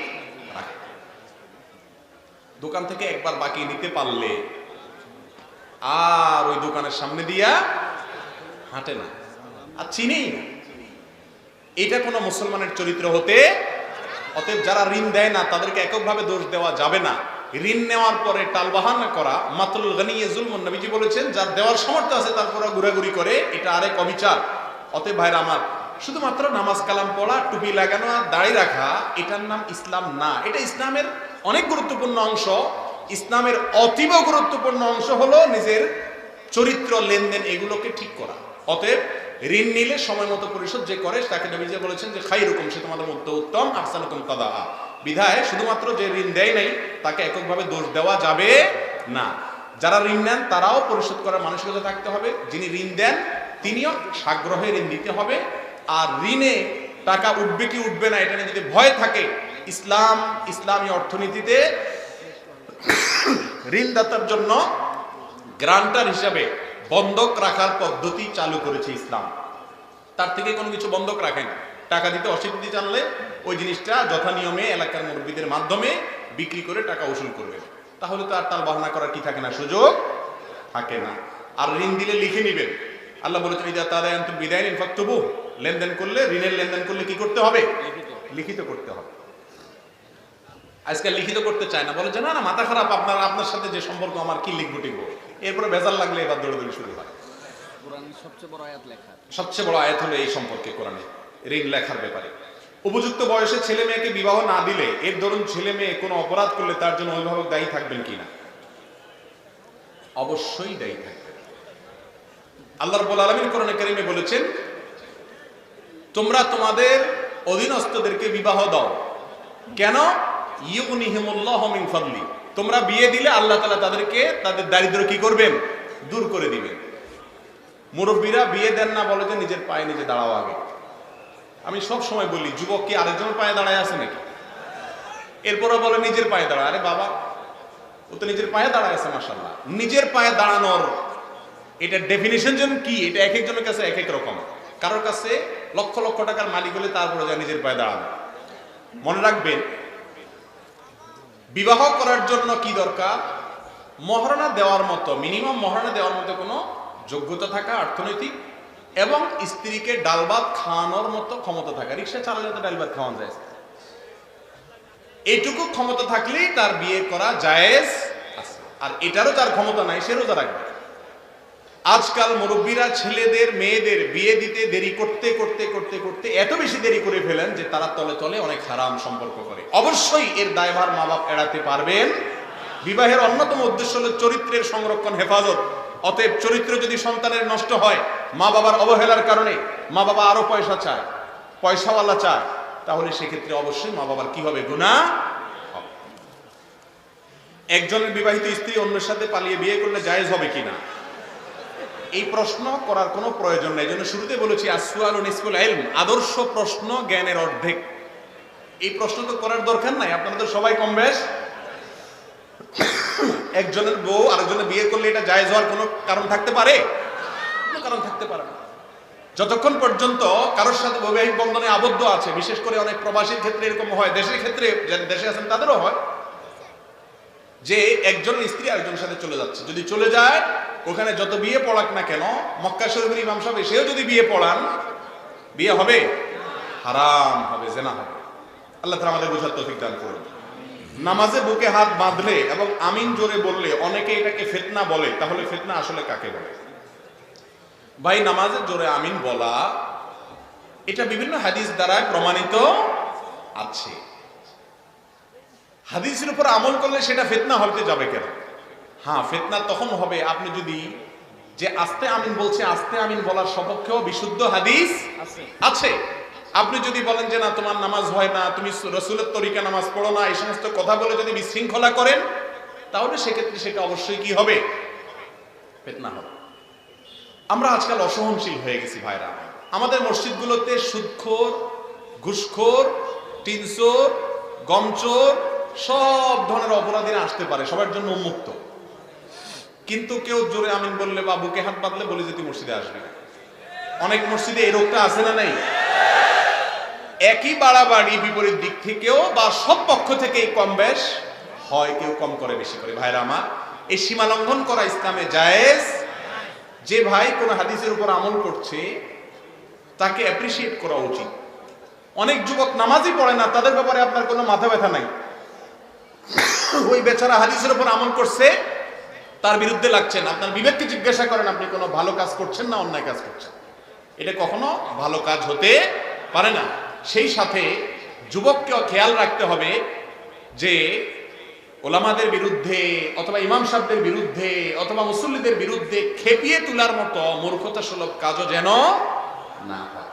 রাখে। দোকান থেকে একবার বাকি নিতে পারলে আর ওই দোকানের সামনে দিয়া হাঁটে না, আর চিনেই না। এটা কোনো মুসলমানের চরিত্র হতে। অতএব যারা ঋণ দেয় না তাদেরকে এককভাবে দোষ দেওয়া যাবে না। ঋণ নেওয়ার পরে টালবাহানা করা, মাতলুল গানিয়ে জুলমুন, নবীজি বলেছেন যার দেওয়ার সামর্থ্য আছে তারপরে ঘোরাঘুরি করে, এটা আরেক অবিচার। অতএব ভাইরা আমার, শুধুমাত্র নামাজ কালাম পড়া, টুপি লাগানো আর দাড়ি রাখা এটার নাম ইসলাম না। এটা ইসলামের অনেক গুরুত্বপূর্ণ অংশ। ইসলামের অতীব গুরুত্বপূর্ণ অংশ হলো নিজের চরিত্র, লেনদেন এগুলোকে ঠিক করা। অতএব ঋণ নিলে সময় মতো পরিশোধ যে করে তাকে নবী যে বলেছেন যে খাইরুকুম, সে তোমাদের মধ্যে উত্তম, আহসানুকুম কাদাআ। বিধায় শুধুমাত্র যে ঋণ দেয় নাই তাকে এককভাবে দোষ দেওয়া যাবে না। যারা ঋণ নেন তারাও পরিশোধ করার মানসিকতা থাকতে হবে। যিনি ঋণ দেন তিনিও সাগ্রহে ঋণ দিতে হবে। আর ঋণে টাকা উঠবে কি উঠবে না এটা নিয়ে যদি ভয় থাকে, ইসলামী অর্থনীতিতে ঋণদাতার জন্য গ্রান্টার হিসাবে বন্ধক রাখার পদ্ধতি চালু করেছে ইসলাম। তার থেকে কোনো কিছু বন্ধক রাখেন, টাকা দিতে অস্বীকৃতি জানলে ওই জিনিসটা যথা নিয়মে এলাকার মুরব্বীদের মাধ্যমে বিক্রি করে টাকা উসুল করবে। তাহলে তো আর তার বাহানা করার কি থাকে না, সুযোগ থাকে না। আর ঋণ দিলে লিখে নিবেন। আল্লাহ বলেছেন ইদা তাদায়ানতুম বিদাইনিন ফাকতুবু, লেনদেন করলে, ঋণের লেনদেন করলে কি করতে হবে? লিখিত করতে হবে। আজকাল লিখিত করতে চায় না, বলে যে না না মাথা খারাপ, আপনার সাথে যে সম্পর্ক আমার কি লিখবো টিখবো। এরপরে ভেজাল লাগলে এবার দৌড়দৌড়ি শুরু হয়। কোরআনের সবচেয়ে বড় আয়াত লেখা, সবচেয়ে বড় আয়াত হলো এই সম্পর্কে কোরআনে ঋণ লেখার ব্যাপারে। উপযুক্ত বয়সে ছেলে মেয়েকে বিবাহ না দিলে, এর ধরুন ছেলে মেয়ে কোনো অপরাধ করলে তার জন্য অভিভাবক দায়ী থাকবেন কিনা? অবশ্যই দায়ী থাকবেন। আল্লাহ রাব্বুল আলামিন কোরআনে কারীমে বলেছেন তোমরা তোমাদের অধীনস্থদেরকে বিবাহ দাও। কেন? ইউগনিহিমুল্লাহু মিন ফাদলি, তোমরা বিয়ে দিলে আল্লাহ তাআলা তাদেরকে তাদের দারিদ্র কি করবেন? দূর করে দিবেন। মুরব্বীরা বিয়ে দেন না, বলে যে নিজের পায়ে নিজে দাঁড়াও আগে। আমি সব সময় বলি যুবক কি আরেকজনের পায়ে দাঁড়ায় আছে নাকি? এরপরে বলে নিজের পায়ে দাঁড়ায়। আরে বাবা, ও তো নিজের পায়ে দাঁড়ায় আছে মাশাআল্লাহ। নিজের পায়ে দাঁড়ানোর এটা ডেফিনিশন জন কি, এটা এক একজনের কাছে এক এক রকম। কারোর কাছে লক্ষ লক্ষ টাকার মালিক হলে তারপরে যায় নিজের পায়ে দাঁড়ানো। মনে রাখবেন, বিবাহ করার জন্য কি দরকার? মহারণা দেওয়ার মতো, মিনিমাম মহারণা দেওয়ার মতো কোনো যোগ্যতা থাকা, অর্থনৈতিক, এবং স্ত্রীকে ডাল ভাত খাওয়ানোর মতো ক্ষমতা থাকা। রিক্সা চালালে তো ডাল ভাত খাওয়ানো যায়, এইটুকু ক্ষমতা থাকলেই তার বিয়ে করা জায়েজ আছে। আর এটারও যার ক্ষমতা নাই সে রোজা রাখবে। আজকাল মুরব্বীরা ছেলেদের মেয়েদের বিয়ে দিতে দেরি করতে করতে করতে করতে এত বেশি দেরি করে ফেলেন যে তারা তলে তলে অনেক হারাম সম্পর্ক করে। অবশ্যই এর দায়ভার মা বাপ এড়াতে পারবেন। বিবাহের অন্যতম উদ্দেশ্য হল চরিত্রের সংরক্ষণ, হেফাজত। অতএব চরিত্র যদি সন্তানের নষ্ট হয় মা বাবার অবহেলার কারণে, মা বাবা আরো পয়সা চায়, পয়সাওয়ালা চায়, তাহলে সেক্ষেত্রে অবশ্যই মা বাবার কি হবে? গুনাহ হবে। একজনের বিবাহিত স্ত্রী অন্যের সাথে পালিয়ে বিয়ে করলে জায়েজ হবে কিনা এই প্রশ্ন করার কোনো প্রয়োজন নেই। এই জন্য শুরুতে বলেছি আসওয়ালু নিসফুল ইলম, আদর্শ প্রশ্ন জ্ঞানের অর্ধেক। এই প্রশ্ন তো করার দরকার নাই, আপনারা তো সবাই কম বেশ। একজনের বউ আরেকজনের বিয়ে করলে এটা জায়েজ হওয়ার কোনো কারণ থাকতে পারে? কোনো কারণ থাকতে পারে না। যতক্ষণ পর্যন্ত কারোর সাথে বৈবাহিক বন্ধনে আবদ্ধ আছে, বিশেষ করে অনেক প্রবাসীর ক্ষেত্রে এরকম হয়, দেশের ক্ষেত্রে যারা দেশে আছেন তাদেরও হয়, যে একজন স্ত্রী আরেকজনের সাথে চলে যাচ্ছে। যদি চলে যায়, ওখানে যত বিয়ে পড়াক না কেন, মক্কা শরীফের ইমাম সাহেব এসেও যদি বিয়ে পড়ান, বিয়ে হবে? হারাম হবে, জেনা হবে। আল্লাহ তাআলা আমাদের বোঝার তৌফিক দান করুন। নামাজে বুকে হাত বাঁধলে এবং আমিন জোরে বললে অনেকে এটাকে ফিতনা বলে। তাহলে ফিতনা আসলে কাকে বলে? ভাই, নামাজে জোরে আমিন বলা এটা বিভিন্ন হাদিস দ্বারা প্রমাণিত আছে। হাদিসের উপর আমল করলে সেটা ফিতনা হতে যাবে কেন? হ্যাঁ, ফিতনা তখন হবে আপনি যদি যে আস্তে আমিন বলছে, আস্তে আমিন বলার সপক্ষেও বিশুদ্ধ হাদিস আছে। আপনি যদি বলেন যে না তোমার নামাজ হয় না, তুমি রাসূলের তরিকা নামাজ পড়ো না, এই সমস্ত কথা বলে যদি বিশৃঙ্খলা করেন, তাহলে সেক্ষেত্রে সেটা অবশ্যই কি হবে? ফিতনা হবে। আমরা আজকাল অসহনশীল হয়ে গেছি ভাইরা। আমাদের মসজিদগুলোতে সুদখোর, ঘুষখোর, টিনচোর, গমচোর, সব ধরনের অপরাধীরা আসতে পারে, সবার জন্য উন্মুক্ত। কিন্তু কেউ জোরে আমিন বললে বা বুকে হাত বাঁধলে বলে যে তুই মসজিদে আসবি। অনেক মসজিদে এই রোগটা আছে না নাই? একই বাড়াবাড়ি বিপরীত দিক থেকেও বা সব পক্ষ থেকেই কম বেশ হয়, কেউ কম করে বেশি করে। ভাইরা আমার, এই সীমা লঙ্ঘন করা ইসলামে জায়েজ। যে ভাই কোন হাদিসের উপর আমল করছে তাকে অ্যাপ্রিসিয়েট করা উচিত। অনেক যুবক নামাজই পড়ে না, তাদের ব্যাপারে আপনার কোনো মাথা ব্যথা নাই। ওই বেচারা হাদিসের উপর আমল করছে, তার বিরুদ্ধে লাগছেন, আপনার বিবেককে জিজ্ঞাসা করেন আপনি কোনো ভালো কাজ করছেন না অন্যায় কাজ করছেন। এটা কখনো ভালো কাজ হতে পারে না। সেই সাথে যুবককেও খেয়াল রাখতে হবে যে ওলামাদের বিরুদ্ধে অথবা ইমাম সাহেবদের বিরুদ্ধে অথবা মুসল্লিদের বিরুদ্ধে খেপিয়ে তোলার মতো মূর্খতা সুলভ কাজও যেন না হয়।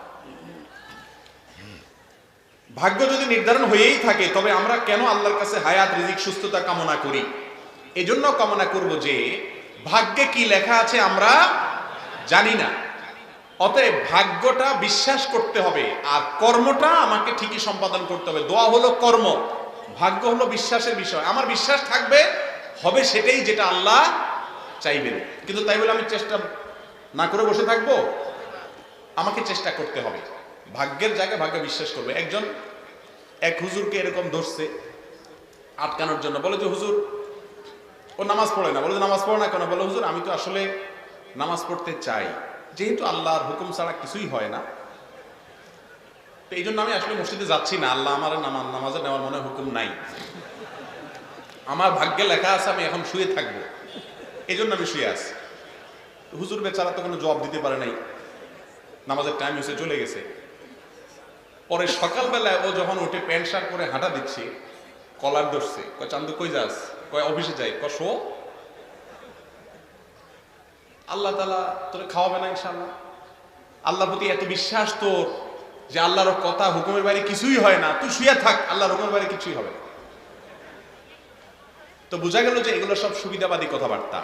ভাগ্য যদি নির্ধারণ হয়েই থাকে তবে আমরা কেন আল্লাহর কাছে হায়াত, রিজিক, সুস্থতা কামনা করি? এজন্য কামনা করব যে ভাগ্যে কি লেখা আছে আমরা জানি না, অতএব ভাগ্যটা বিশ্বাস করতে হবে আর কর্মটা আমাকে ঠিকই সম্পাদন করতে হবে। দোয়া হলো কর্ম, ভাগ্য হলো বিশ্বাসের বিষয়। আমার বিশ্বাস থাকবে, হবে সেটাই যেটা আল্লাহ চাইবেন। কিন্তু তাই বলে আমি চেষ্টা না করে বসে থাকবো? আমাকে চেষ্টা করতে হবে। ভাগ্যের জায়গায় ভাগ্য বিশ্বাস করবে। এক হুজুরকে এরকম ধরছে আটকানোর জন্য, বলে যে হুজুর ও নামাজ পড়ে না। বলে যে নামাজ পড়ে না কেন? বলে হুজুর আমি তো আসলে নামাজ পড়তে চাই, যেহেতু আল্লাহর হুকুম ছাড়া কিছুই হয় না, তো এই জন্য আমি আসলে মসজিদে যাচ্ছি না। আল্লাহ আমার নামাজে নেওয়ার মনে হুকুম নাই, আমার ভাগ্যে লেখা আছে আমি এখন শুয়ে থাকবো, এই জন্য আমি শুয়ে আছি। হুজুর বেচারা তো কোনো জবাব দিতে পারে নাই, নামাজের টাইম হয়েছে, চলে গেছে। পরে সকালবেলায় ও যখন উঠে প্যান্ট শার্ট পরে হাঁটা দিচ্ছে, কলার ধরছে, কয় চান্দু কই যাস? কয় অফিসে যাই। কয় শো, আল্লাহ তাআলা তোরে খাওয়াবে না ইনশাআল্লাহ। আল্লাহর প্রতি এত বিশ্বাস তোর যে আল্লাহর কথা হুকুমের বাইরে কিছুই হয় না, তুই শুয়ে থাক, আল্লাহর হুকুমের বাইরে কিছুই হবে না। তো বোঝা গেল যে এগুলো সব সুবিধাবাদী কথাবার্তা।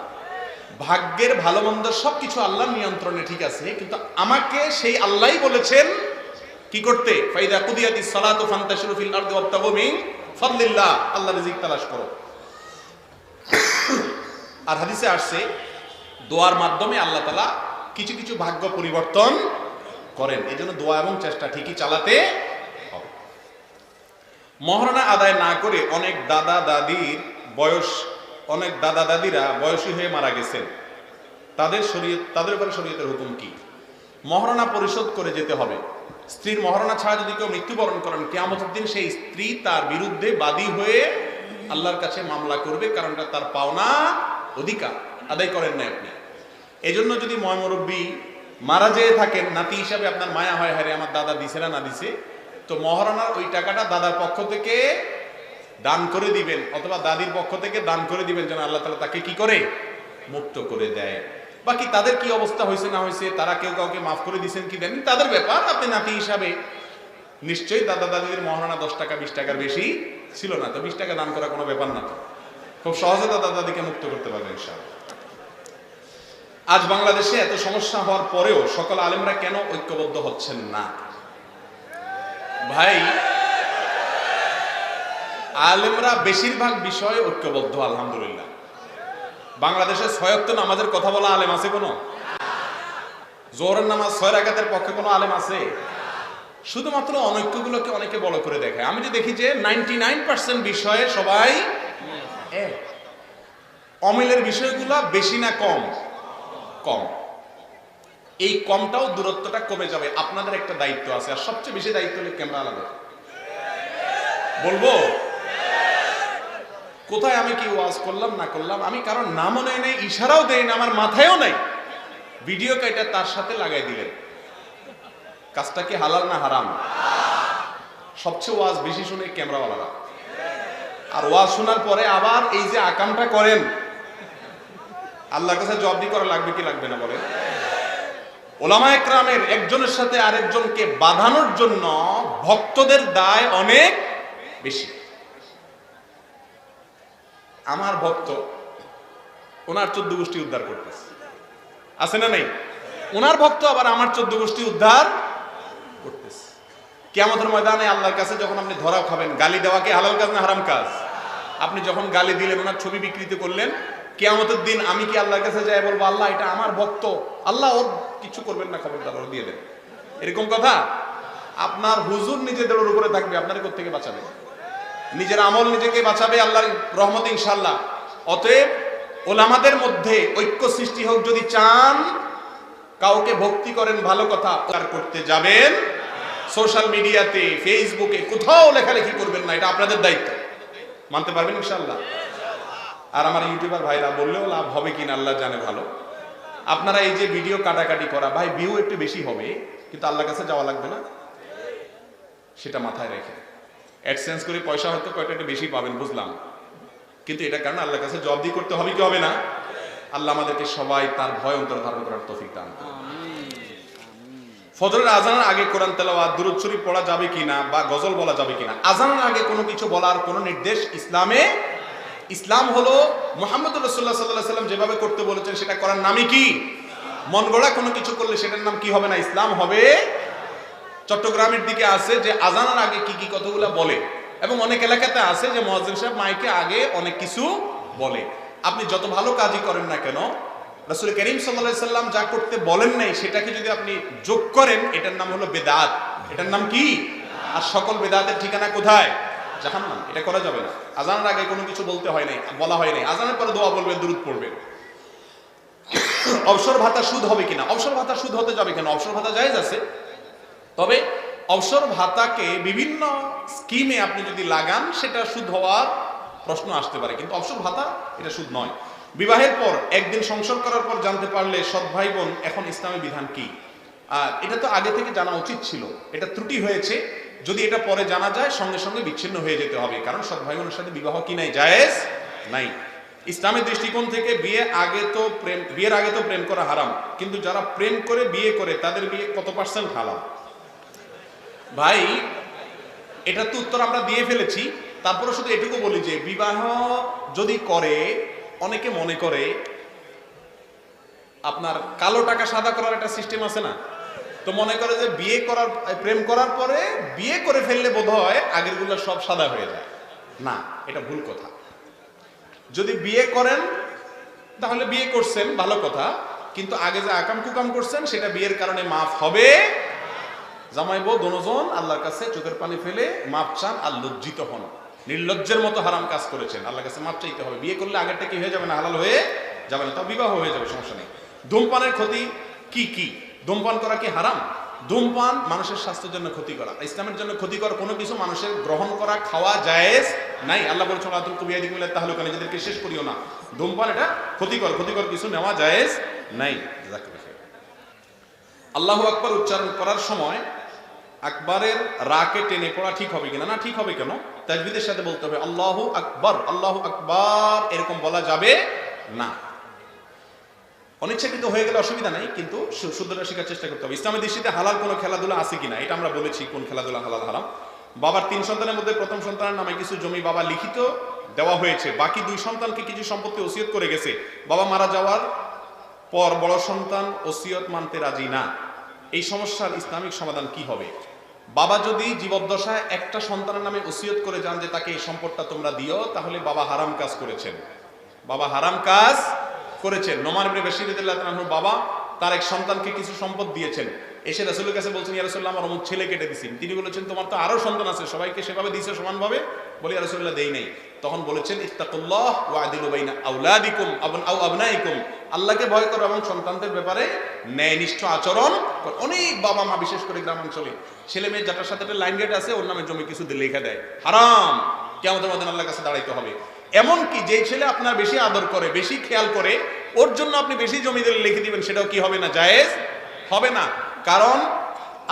ভাগ্যের ভালো মন্দ সবকিছু আল্লাহর নিয়ন্ত্রণে, ঠিক আছে, কিন্তু আমাকে সেই আল্লাহই বলেছেন কি করতে? ফাইদা কুদিয়াতিস সালাতু ফান্তাশিরু ফিল আরদি ওয়াবতাগু মিন ফাদলিল্লাহ, আল্লাহর রিজিক তালাশ করো। আর হাদিসে আসছে দোয়ার মাধ্যমে আল্লাহ তাআলা কিছু কিছু ভাগ্য পরিবর্তন করেন। এই জন্য দোয়া এবং চেষ্টা ঠিকই চালাতে হবে। মহারণা আদায় না করে অনেক দাদা দাদিরা বয়সী হয়ে মারা গেছেন, তাদের উপরে শরীয়তের হুকুম কি? মহারণা পরিশোধ করে যেতে হবে। স্ত্রীর মহারণা ছাড়া যদি কেউ মৃত্যুবরণ করেন, কিয়ামতের দিন সেই স্ত্রী তার বিরুদ্ধে বাদী হয়ে আল্লাহর কাছে মামলা করবে, কারণ এটা তার পাওনা অধিকার আদায় করেন না আপনি। এজন্য যদি ময়মুরব্বী মারা যেয়ে থাকেন, নাতি হিসাবে আপনার মায়া হয়, হারে আমার দাদা দিছে না দিছে, তো মহারণার ওই টাকাটা দাদার পক্ষ থেকে দান করে দিবেন অথবা দাদির পক্ষ থেকে দান করে দিবেন, যেন আল্লাহ তাআলা তাকে কি করে? মুক্ত করে দেয়। বাকি তাদের কি অবস্থা হয়েছে না হয়েছে, তারা কেউ কাউকে মাফ করে দিচ্ছেন কি দেন, তাদের ব্যাপার। আপনি নাতি হিসাবে নিশ্চয়ই দাদা দাদির মহারণা 10 টাকা 20 টাকার বেশি ছিল না, তো 20 টাকা দান করা কোনো ব্যাপার না, তো খুব সহজে দাদা দাদিকে মুক্ত করতে পারবেন ইনশাআল্লাহ। আজ বাংলাদেশে এত সমস্যা হওয়ার পরেও সকল আলেমরা কেন ঐক্যবদ্ধ হচ্ছেন না? ভাই, আলেমরা বেশিরভাগ বিষয়ে ঐক্যবদ্ধ আলহামদুলিল্লাহ। বাংলাদেশে 6 ওয়াক্ত নামাজের কথা বলা আলেম আছে কোনো? জোহরের নামাজ 6 রাকাতের পক্ষে কোনো আলেম আছে? শুধুমাত্র অনৈক্যগুলোকে অনেকে বড় করে দেখায়। আমি যে দেখি যে 99% বিষয়ে সবাই এক। অমিলের বিষয়গুলো বেশি না কম? কম। এই কমটাও দূরত্বটা কমে যাবে। আপনাদের একটা দায়িত্ব আছে, আর সবচেয়ে বেশি দায়িত্ব হলো ক্যামেরা আলাদা বলবো। কোথায় আমি কি ওয়াজ করলাম না করলাম, আমি কারণ নামও নেই নাই, ইশারাও দেই না, আমার মাথায়ও নাই, ভিডিও কাইটা তার সাথে লাগাই দিলেন। কাজটা কি হালাল না হারাম? সবচেয়ে ওয়াজ বেশি শুনে ক্যামেরাওয়ালারা। আর ওয়াজ শোনার পরে আবার এই যে আকামটা করেন, আল্লাহর কাছে জবাবদি করা লাগবে কি লাগবে না বলেন? ওলামা একরামের একজনের সাথে আরেকজনকে বাঁধানোর জন্য ভক্তদের দায় অনেক বেশি। আমার ভক্ত ওনার 14 গোষ্ঠী উদ্ধার করতেছে, আছে না নাই? ওনার ভক্ত আবার আমার 14 গোষ্ঠী উদ্ধার করতেছে। কিয়ামতের ময়দানে আল্লাহর কাছে যখন আপনি ধরা খাবেন, গালি দেওয়া কি হালাল কাজ না হারাম কাজ? আপনি যখন গালি দিলেন, ওনার ছবি বিকৃত করলেন, কিয়ামতের দিন আমি কি আল্লাহর কাছে যাই বলবো আল্লাহ এটা আমার ভক্ত, আল্লাহ ওর কিছু করবেন না, খবরদার ওর দিয়ে দেন, এরকম কথা? আপনার হুজুর নিজেদের উপরে থাকবে, আপনার কোত্থেকে বাঁচাবে? নিজের আমল নিজেকে বাঁচাবে, আল্লাহর রহমতে ইনশাআল্লাহ। অতএব ওলামাদের মধ্যে ঐক্য সৃষ্টি হোক যদি চান, কাউকে ভক্তি করেন ভালো কথা করতে যাবেন সোশ্যাল মিডিয়াতে, ফেসবুকে কোথাও লেখালেখি করবেন না, এটা আপনাদের দায়িত্ব। মানতে পারবেন ইনশাআল্লাহ? আর আমার ইউটিউবার ভাইরা বললেও লাভ হবে কিনা আল্লাহ জানে ভালো। আপনারা এই যে ভিডিও কাটাকাটি করা, ভাই ভিউ একটু বেশি হবে কিন্তু আল্লাহর কাছে যাওয়া লাগবে না, সেটা মাথায় রেখে অ্যাডসেন্স করে পয়সা হয়তো কয়টা একটু বেশি পাবেন বুঝলাম, কিন্তু এটা কারণে আল্লাহর কাছে জবাবদিহি করতে হবে কি হবে না? আল্লাহ আমাদেরকে সবাই তার ভয় অন্তর ধারণ করার তৌফিক দান করুন। ফজরের আজানের আগে কোরআন তেলাওয়াত, দুরূদ শরীফ পড়া যাবে কিনা বা গজল বলা যাবে কিনা, আজানের আগে কোনো কিছু বলার কোনো নির্দেশ ইসলামে। ইসলাম হলো মুহাম্মদ রাসূলুল্লাহ সাল্লাল্লাহু আলাইহি ওয়াসাল্লাম যেভাবে করতে বলেছেন সেটা করার নামই কি? মন গড়া কোনো কিছু করলে সেটার নাম কি হবে না? ইসলাম হবে। চট্টগ্রামের দিকে আছে যে আজানের আগে কি কি কতগুলা বলে, এবং অনেক এলাকাতে আছে যে মুয়াজ্জিন সাহেব মাইকে আগে অনেক কিছু বলে। আপনি যত ভালো কাজই করেন না কেন, রাসূল করিম সাল্লাল্লাহু আলাইহি সাল্লাম যা করতে বলেন নাই সেটাকে যদি আপনি যোগ করেন, এটার নাম হলো বেদাত। এটার নাম কি? আর সকল বেদাতের ঠিকানা কোথায়? জাহান্নাম। এটা করা যাবে না। আজানের আগে কোনো কিছু বলতে হয় নাই, বলা হয় নাই। আজানের পরে দোয়া বলবেন, দুরূদ পড়বেন। অবসর ভাতা সুদ হবে কিনা? অবসর ভাতা সুদ হতে যাবে কেন? অবসর ভাতা জায়েজ আছে, তবে অবসর ভাতাকে বিভিন্ন স্কিমে আপনি যদি লাগান সেটা সুদ হওয়ার প্রশ্ন আসতে পারে, কিন্তু অবসর ভাতা এটা সুদ নয়। বিবাহের পর একদিন সংসার করার পর জানতে পারলে সৎ ভাই বোন এখন ইসলামী বিধান কি? এটা তো আগে থেকে জানা উচিত ছিল, এটা ত্রুটি হয়েছে। যদি এটা পরে জানা যায় সঙ্গে সঙ্গে বিচ্ছিন্ন হয়ে যেতে হবে, কারণ সৎ ভাই বোনের সাথে বিবাহ কি নাই? জায়েজ নাই। ইসলামের দৃষ্টিকোণ থেকে বিয়ের আগে তো প্রেম করা হারাম, কিন্তু যারা প্রেম করে বিয়ে করে তাদের বিয়ে কত পার্সেন্ট হালাল? ভাই এটা তো উত্তর আমরা দিয়ে ফেলেছি, তারপরে শুধু এটুকু বলি যে বিবাহ যদি করে, অনেকে মনে করে আপনার কালো টাকা সাদা করার একটা সিস্টেম আছে না, তো মনে করে যে প্রেম করার পরে বিয়ে করে ফেললে বোধহয় আগেরগুলো সব সাদা হয়ে যায়। না, এটা ভুল কথা। যদি বিয়ে করেন তাহলে বিয়ে করছেন ভালো কথা, কিন্তু আগে যে আকাম কুকাম করছেন সেটা বিয়ের কারণে মাফ হবে। জামাই বউ দোনোজন আল্লাহর কাছে চোখের পানি ফেলে মাপ চান আর লজ্জিত হন। নির্লজ্জের মতো হারাম কাজ করেছেন, আল্লাহর কাছে মাপ চাইতে হবে। বিয়ে করলে আগেরটা কি হয়ে যাবে না? হালাল হয়ে যাবে না, তাও বিবাহ হয়ে যাবে, সমস্যা নেই। ধূমপানের ক্ষতি কি কি? ধূমপান করা কি হারাম? ধূমপান মানুষের স্বাস্থ্যের জন্য ক্ষতি করা, ইসলামের জন্য ক্ষতিকর কোনো কিছু মানুষের গ্রহণ করা, খাওয়া জায়েজ নাই। আল্লাহ বলেছেন আতুল কুবিয়াদিকুম ইলা তাহলুকা, নিজেদেরকে শেষ করিও না। ধূমপান এটা ক্ষতিকর কিছু নেওয়া জায়েজ নাই। আল্লাহু আকবার উচ্চারণ করার সময় আকবরের রাকে টেনে পড়া ঠিক হবে কিনা? না, ঠিক হবে কেন? তাজবিদের সাথে বলতে হবে আল্লাহু আকবার, আল্লাহু আকবার, এরকম বলা যাবে না। অনিচ্ছাকৃত হয়ে গেলে অসুবিধা নাই, কিন্তু শুদ্ধটা শেখার চেষ্টা করতে হবে। ইসলামের দৃষ্টিতে হালাল কোনো খেলাধুলা আছে কিনা এটা আমরা বলেছি, কোন খেলাধুলা হালাল হারাম। বাবার 3 সন্তানের মধ্যে প্রথম সন্তানের নামে কিছু জমি বাবা লিখিত দেওয়া হয়েছে, বাকি 2 সন্তানকে কিছু সম্পত্তি ওসিয়ত করে গেছে। বাবা মারা যাওয়ার পর বড় সন্তান ওসিয়ত মানতে রাজি না। এই সমস্যার ইসলামিক সমাধান কি হবে? বাবা যদি জীবদ্দশায় একটা সন্তানের নামে ওসিয়ত করে যান যে তাকে এই সম্পদটা তোমরা দিও, তাহলে বাবা হারাম কাজ করেছেন। বাবা হারাম কাজ করেছেন। নোমান ইবনে বাশীর রাদিয়াল্লাহু তাআলা বাবা তার এক সন্তানকে কিছু সম্পদ দিয়েছেন, এসে রাসূলের কাছে বলছেন ইয়া রাসূলুল্লাহ আমার অমুক ছেলে কেটে দিয়েছেন। তিনি বলেছেন তোমার তো আরো সন্তান আছে, সবাইকে সেভাবে দিয়েছে সমানভাবে? বলি ইয়া রাসূলুল্লাহ দেই নাই। তখন বলেছেন ইত্তাকুল্লাহ ওয়া আদিলু বাইনা আওলাদিকুম আও আবনাইকুম, আল্লাহকে ভয় করো এবং সন্তানদের ব্যাপারে ন্যায়নিষ্ঠ আচরণ করো। অনেক বাবা মা, বিশেষ করে গ্রামাঞ্চলে, ছেলে মেয়ে যাটার সাথে একটা লাইন গেট আছে ওর নামে জমি কিছু লেখা দেয়, হারাম, কিয়ামতের মধ্যে আল্লাহর কাছে দাঁড়াইতে হবে। এমনকি যে ছেলে আপনার বেশি আদর করে, বেশি খেয়াল করে, ওর জন্য আপনি বেশি জমি দিলে লিখে দিবেন, সেটাও কি হবে না? জায়েজ হবে না। কারণ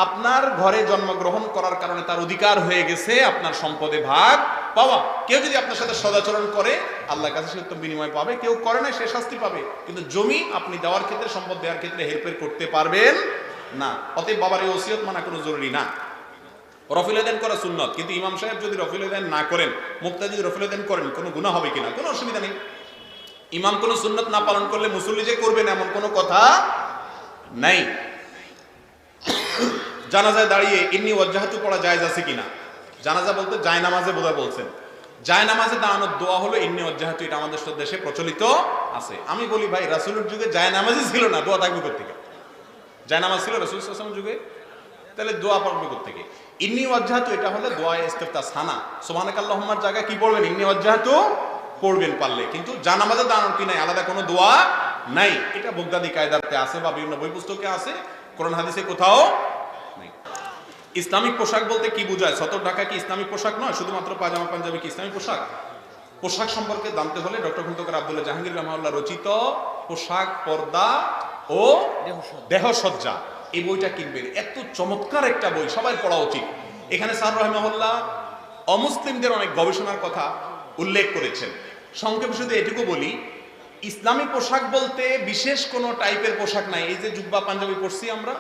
আপনার ঘরে জন্মগ্রহণ করার কারণে তার অধিকার হয়ে গেছে আপনার সম্পদে ভাগ পাওয়া। কেউ যদি আপনার সাথে সদাচরণ করে আল্লাহর কাছে সে উত্তম বিনিময় পাবে, কেউ করে না সে শাস্তি পাবে। কিন্তু জমি আপনি দেওয়ার ক্ষেত্রে, সম্পদ দেওয়ার ক্ষেত্রে হেরফের করতে পারবেন না। অতএব বাবার এই ওসিয়ত মানা কোনো জরুরি না। রফিল আদান করা সুন্নত, কিন্তু ইমাম সাহেব যদি রফিল আদান না করেন, মুক্তাদি যদি রফিল আদান করেন, কোনো গুনাহ হবে কিনা? কোনো অসুবিধা নেই। ইমাম কোনো সুন্নত না পালন করলে মুসল্লি যে করবেন এমন কোনো কথা নাই। জানাজায় দাঁড়িয়ে ইন্নী ওয়াজ্জাহাতু পড়া জায়েজ আছে কিনা? জানাজা বলতে জায়নামাজে বোধহয় বলছেন। জায়নামাজে দাঁড়ানোর দোয়া হলো ইন্নী ওয়াজ্জাহাতু, এটা আমাদের দেশে প্রচলিত আছে। আমি বলি ভাই রাসূলের যুগে জায়নামাজই ছিল না, দোয়া থাকবে কোত্থেকে? জায়নামাজ ছিল রাসূল সাল্লাল্লাহু আলাইহি ওয়াসাল্লামের যুগে, তাহলে দোয়া পড়বে কোত্থেকে? ইন্নী ওয়াজ্জাহাতু এটা হলে দোয়ায়ে ইস্তিফতা সানা, সুবহানাকাল্লাহুম্মার জায়গায় কি পড়বেন? ইন্নী ওয়াজ্জাহাতু পড়বেন পারলে, কিন্তু জানামাজে দাঁড়ানোর কি নাই? আলাদা কোনো দোয়া নাই। এটা বগদাদি কায়দাতে আছে বা বিভিন্ন বই পুস্তকে আছে, কোরআন হাদিসে কোথাও নাই। ইসলামিক পোশাক বলতে কি বোঝায়? সতর ঢাকা কি ইসলামিক পোশাক নয়? শুধুমাত্র পাজামা পাঞ্জাবি কি ইসলামিক পোশাক? পোশাক সম্পর্কে জানতে হলে ডক্টর খন্দকার আব্দুল্লাহ জাহাঙ্গীর রাহমাহুল্লাহ রচিত পোশাক, পর্দা ও দেহসজ্জা। দেহসজ্জা, এই বইটা কিনবেন। এত চমৎকার একটা বই, সবাই পড়া উচিত। এখানে স্যার রহিমাহুল্লাহ অমুসলিমদের অনেক গবেষণার কথা উল্লেখ করেছেন। সংক্ষেপে শুধু এটুকু বলি, ইসলামী পোশাক বলতে বিশেষ কোনো টাইপের পোশাক নাই। এই যে জুব্বা পাঞ্জাবি পরছি আমরা,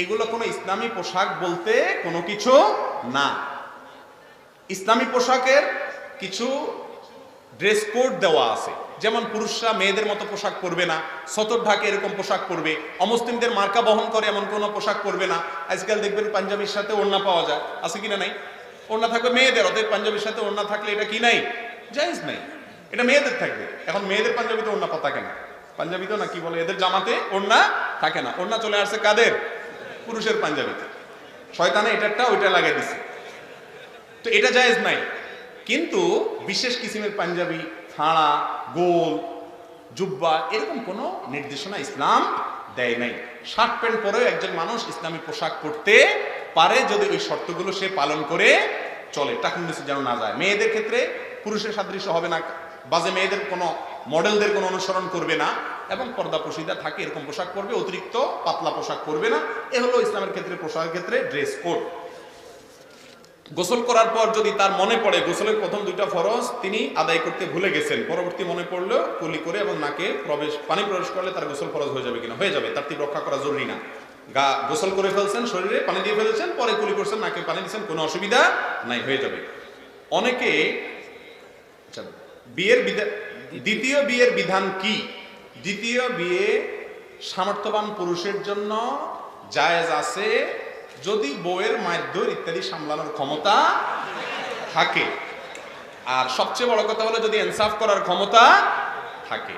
এগুলো কোনো ইসলামী পোশাক বলতে কোনো কিছু না। ইসলামী পোশাকের কিছু ড্রেস কোড দেওয়া আছে, যেমন পুরুষরা মেয়েদের মতো পোশাক পরবে না, সতর ঢাকে এরকম পোশাক পরবে, অমুসলিমদের মার্কা বহন করে এমন কোনো পোশাক পরবে না। আজকাল দেখবেন পাঞ্জাবির সাথে ওড়না পাওয়া যায়, আছে কিনা নাই? ওড়না থাকবে মেয়েদের, অতএব পাঞ্জাবির সাথে ওড়না থাকলে এটা কি নাই? জায়েজ নাই, এটা মেয়েদের থাকবে। এখন মেয়েদের পাঞ্জাবিতে ওড়না থাকে না, পাঞ্জাবিতেও না কি বলে এদের জামাতে ওড়না থাকে না, ওড়না চলে আসছে কাদের? পুরুষের পাঞ্জাবিতে। শয়তানে এটারটা ওইটা লাগিয়ে দিছে, তো এটা জায়েজ নাই। কিন্তু বিশেষ কিসিমের পাঞ্জাবি, ফাড়া, গোল, জুব্বা, এরকম কোনো নির্দেশনা ইসলাম দেয় নাই। শার্ট প্যান্ট পরেও একজন মানুষ ইসলামী পোশাক পরতে পারে, যদি ওই শর্তগুলো সে পালন করে চলে, টাকুন নিচে যেন না যায়। মেয়েদের ক্ষেত্রে পুরুষের সাদৃশ্য হবে না, বাজে মেয়েদের কোনো মডেলদের কোনো অনুসরণ করবে না, এবং পর্দা পশিদা থাকে এরকম পোশাক পরবে, অতিরিক্ত পাতলা পোশাক পরবে না। এ হলো ইসলামের ক্ষেত্রে পোশাকের ক্ষেত্রে ড্রেস কোড। গোসল করার পর যদি তার মনে পড়ে গোসলের প্রথম দুইটা ফরজ তিনি আদায় করতে ভুলে গেছেন, পরবর্তী মনে পড়লেও কুলি করে এবং নাকে পানি প্রবেশ করলে তার গোসল ফরজ হয়ে যাবে কিনা? হয়ে যাবে, তারতিব রক্ষা করা জরুরি না। গোসল করে ফেলছেন, শরীরে পানি দিয়ে ফেলেছেন, পরে কুলি করছেন, নাকে পানি দিচ্ছেন, কোনো অসুবিধা নাই, হয়ে যাবে। অনেকে বিয়ের বিধান, দ্বিতীয় বিয়ের বিধান কি? দ্বিতীয় বিয়ে সামর্থ্যবান পুরুষের জন্য জায়েজ আছে, যদি বউয়ের মারধর ইত্যাদি সামলানোর ক্ষমতা থাকে, আর সবচেয়ে বড় কথা হলো যদি ইনসাফ করার ক্ষমতা থাকে।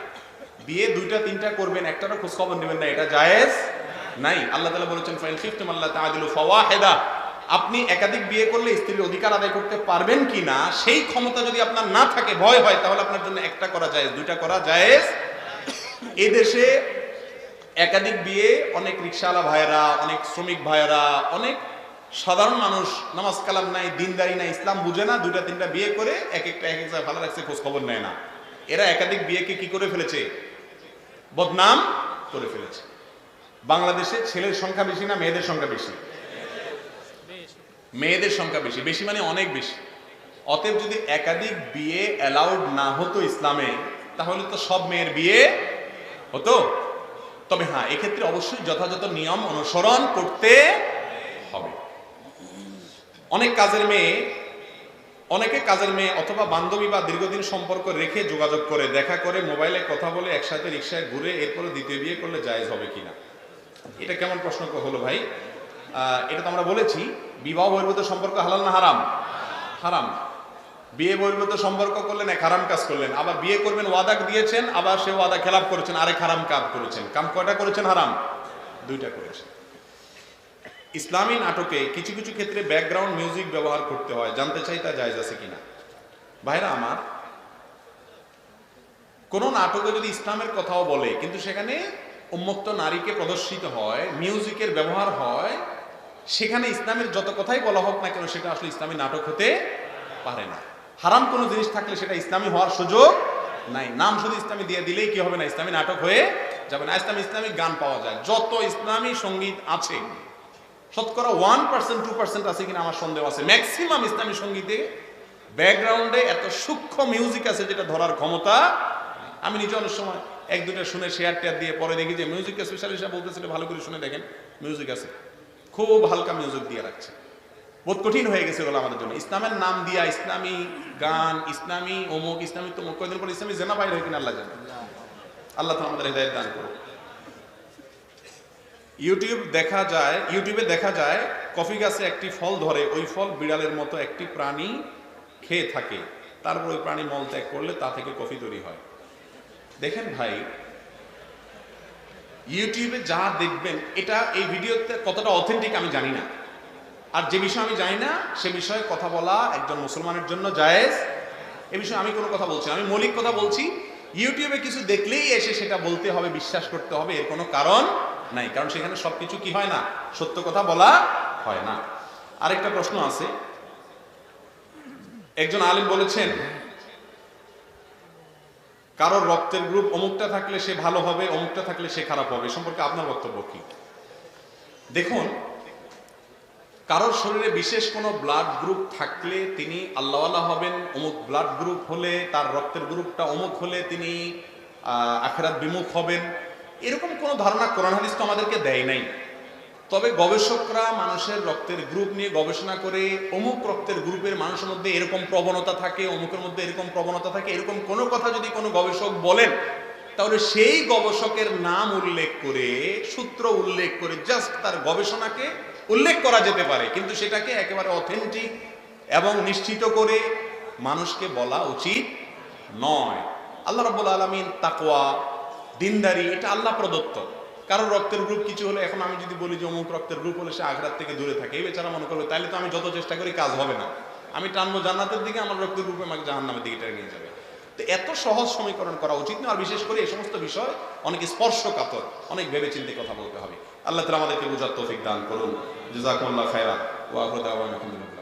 বিয়ে দুইটা তিনটা করবেন, একটারও খোঁজ খবর নেবেন না, এটা জায়েজ নাই। আল্লাহ তাআলা বলেছেন ফাইন খিফতুম আল্লা তাআদিলু ফাওয়াহিদা, আপনি একাধিক বিয়ে করলে স্ত্রীর অধিকার আদায় করতে পারবেন কিনা সেই ক্ষমতা যদি আপনার না থাকে, ভয় হয়, তাহলে আপনার জন্য একটা করা জায়েজ, দুইটা করা জায়েজ। এই দেশে একাধিক বিয়ে, অনেক রিকশাওয়ালা ভাইয়েরা, অনেক শ্রমিক ভাইয়েরা, অনেক সাধারণ মানুষ নামাজ কালাম নাই, দিনদারি নাই, ইসলাম বুঝে না, দুইটা তিনটা বিয়ে করে এক একটা এক এক জায়গায় ভালো রাখছে, খোঁজ খবর নেয় না। এরা একাধিক বিয়েকে কি করে ফেলেছে? বদনাম করে ফেলেছে। বাংলাদেশে ছেলের সংখ্যা বেশি না মেয়েদের সংখ্যা বেশি? মেয়েদের সংখ্যা বেশি, বেশি মানে অনেক বেশি। অতএব যদি একাধিক বিয়ে অ্যালাউড না হতো ইসলামে, তাহলে তো সব মেয়ের বিয়ে হতো। তবে হ্যাঁ, এক্ষেত্রে অবশ্যই যথাযথ নিয়ম অনুসরণ করতে হবে। অনেকে কাজের মেয়ে অথবা বান্ধবী বা দীর্ঘদিন সম্পর্ক রেখে যোগাযোগ করে, দেখা করে, মোবাইলে কথা বলে, একসাথে রিক্সায় ঘুরে এরপরে দ্বিতীয় বিয়ে করলে জায়েজ হবে কিনা? এটা কেমন প্রশ্ন হলো ভাই? এটা তো আমরা বলেছি, বিবাহ বহির্ভূত সম্পর্ক হালাল না হারাম? হারাম। বিয়ে বহির্ভূত সম্পর্ক করলেন, এক হারাম কাজ করলেন, আবার বিয়ে করবেন ওয়াদা দিয়েছেন, আবার সে ওয়াদা খেলাপ করেছেন, আরেক হারাম কাজ করেছেন। কাম কয়টা করেছেন? হারাম দুইটা করেছেন। ইসলামী নাটকে কিছু কিছু ক্ষেত্রে ব্যাকগ্রাউন্ড মিউজিক ব্যবহার করতে হয়, জানতে চাই তা জায়েজ আছে কিনা? ভাইরা আমার, কোন নাটকে যদি ইসলামের কথাও বলে কিন্তু সেখানে উন্মুক্ত নারীকে প্রদর্শিত হয়, মিউজিকের ব্যবহার হয়, সেখানে ইসলামের যত কথাই বলা হোক না কেন সেটা আসলে ইসলামী নাটক হতে পারে না। হারাম কোনো জিনিস থাকলে সেটা ইসলামী হওয়ার সুযোগ নাই। নাম শুধু ইসলামী দিয়ে দিলেই কি হবে না? ইসলামী নাটক হয়ে যাবে না। ইসলামিক গান পাওয়া যায়, যত ইসলামী সঙ্গীত আছে শতকরা 1% 2% আছে কিনা আমার সন্দেহ আছে। ম্যাক্সিমাম ইসলামী সঙ্গীতে ব্যাকগ্রাউন্ডে এত সূক্ষ্ম মিউজিক আছে যেটা ধরার ক্ষমতা। আমি নিজে অনেক সময় এক দুটা শুনে শেয়ার টেয়ার দিয়ে পরে দেখি যে মিউজিক স্পেশালিস্টরা বলতেছিল ভালো করে শুনে দেখেন, মিউজিক আছে, খুব হালকা মিউজিক দিয়ে রাখছে। বহুত কঠিন হয়ে গেছে বলে আমাদের জন্য। ইসলামের নাম দিয়া ইসলামী গান, ইসলামী অমুক, ইসলামী তমুক, কয়েকদিন পর ইসলামী জেনা বাইরে হয় কিনা আল্লাহ জানে। আল্লাহ তো আমাদের হৃদায়াত দান করুন। ইউটিউবে দেখা যায় কফি গাছে একটি ফল ধরে, ওই ফল বিড়ালের মতো একটি প্রাণী খেয়ে থাকে, তারপর ওই প্রাণী মল ত্যাগ করলে তা থেকে কফি তৈরি হয়। দেখেন ভাই, ইউটিউবে যা দেখবেন, এটা এই ভিডিওতে কতটা অথেন্টিক আমি জানি না, আর যে বিষয় আমি জানি না সে বিষয়ে কথা বলা একজন মুসলমানের জন্য জায়েজ। এ বিষয়ে আমি কোনো কথা বলছি না, আমি মৌলিক কথা বলছি। ইউটিউবে কিছু দেখলেই এসে সেটা বলতে হবে, বিশ্বাস করতে হবে, এর কোনো কারণ নাই, কারণ সেখানে সবকিছু কি হয় না, সত্য কথা বলা হয় না। আরেকটা প্রশ্ন আছে, একজন আলিম বলেছেন কারোর রক্তের গ্রুপ অমুকটা থাকলে সে ভালো হবে, অমুকটা থাকলে সে খারাপ হবে, সম্পর্কে আপনার বক্তব্য কি? দেখুন, কারোর শরীরে বিশেষ কোনো ব্লাড গ্রুপ থাকলে তিনি আল্লাহওয়ালা হবেন, অমুক ব্লাড গ্রুপ হলে তার রক্তের গ্রুপটা অমুক হলে তিনি আখিরাত বিমুখ হবেন, এরকম কোনো ধারণা কোরআন হাদিস তো আমাদেরকে দেয় নাই। তবে গবেষকরা মানুষের রক্তের গ্রুপ নিয়ে গবেষণা করে অমুক রক্তের গ্রুপের মানুষের মধ্যে এরকম প্রবণতা থাকে, অমুকের মধ্যে এরকম প্রবণতা থাকে, এরকম কোনো কথা যদি কোনো গবেষক বলেন, তাহলে সেই গবেষকের নাম উল্লেখ করে, সূত্র উল্লেখ করে জাস্ট তার গবেষণাকে উল্লেখ করা যেতে পারে, কিন্তু সেটাকে একেবারে অথেন্টিক এবং নিশ্চিত করে মানুষকে বলা উচিত নয়। আল্লাহ রাব্বুল আলামিন তাকওয়া, দিনদারি, এটা আল্লাহ প্রদত্ত। কারোর রক্তের গ্রুপ কিছু হলে, এখন আমি যদি বলি যে অমুক রক্তের গ্রুপ হলে সে আখিরাত থেকে দূরে থাকে, এই বেচারা মনে করবে তাইলে তো আমি যত চেষ্টা করি কাজ হবে না, আমি টানবো জান্নাতের দিকে, আমার রক্তের গ্রুপে আমাকে জাহান্নামের দিকে টেনে নিয়ে যাবে। তো এত সহজ সমীকরণ করা উচিত না। আর বিশেষ করে এই সমস্ত বিষয় অনেক স্পর্শকাতর, অনেক ভেবে চিন্তে কথা বলতে হবে। আল্লাহ তাআলা আমাদেরকে বুঝার তৌফিক দান করুন। জাযাকুমুল্লাহু খায়রান ওয়া আখিরু দাওয়ানা আলহামদুলিল্লাহ।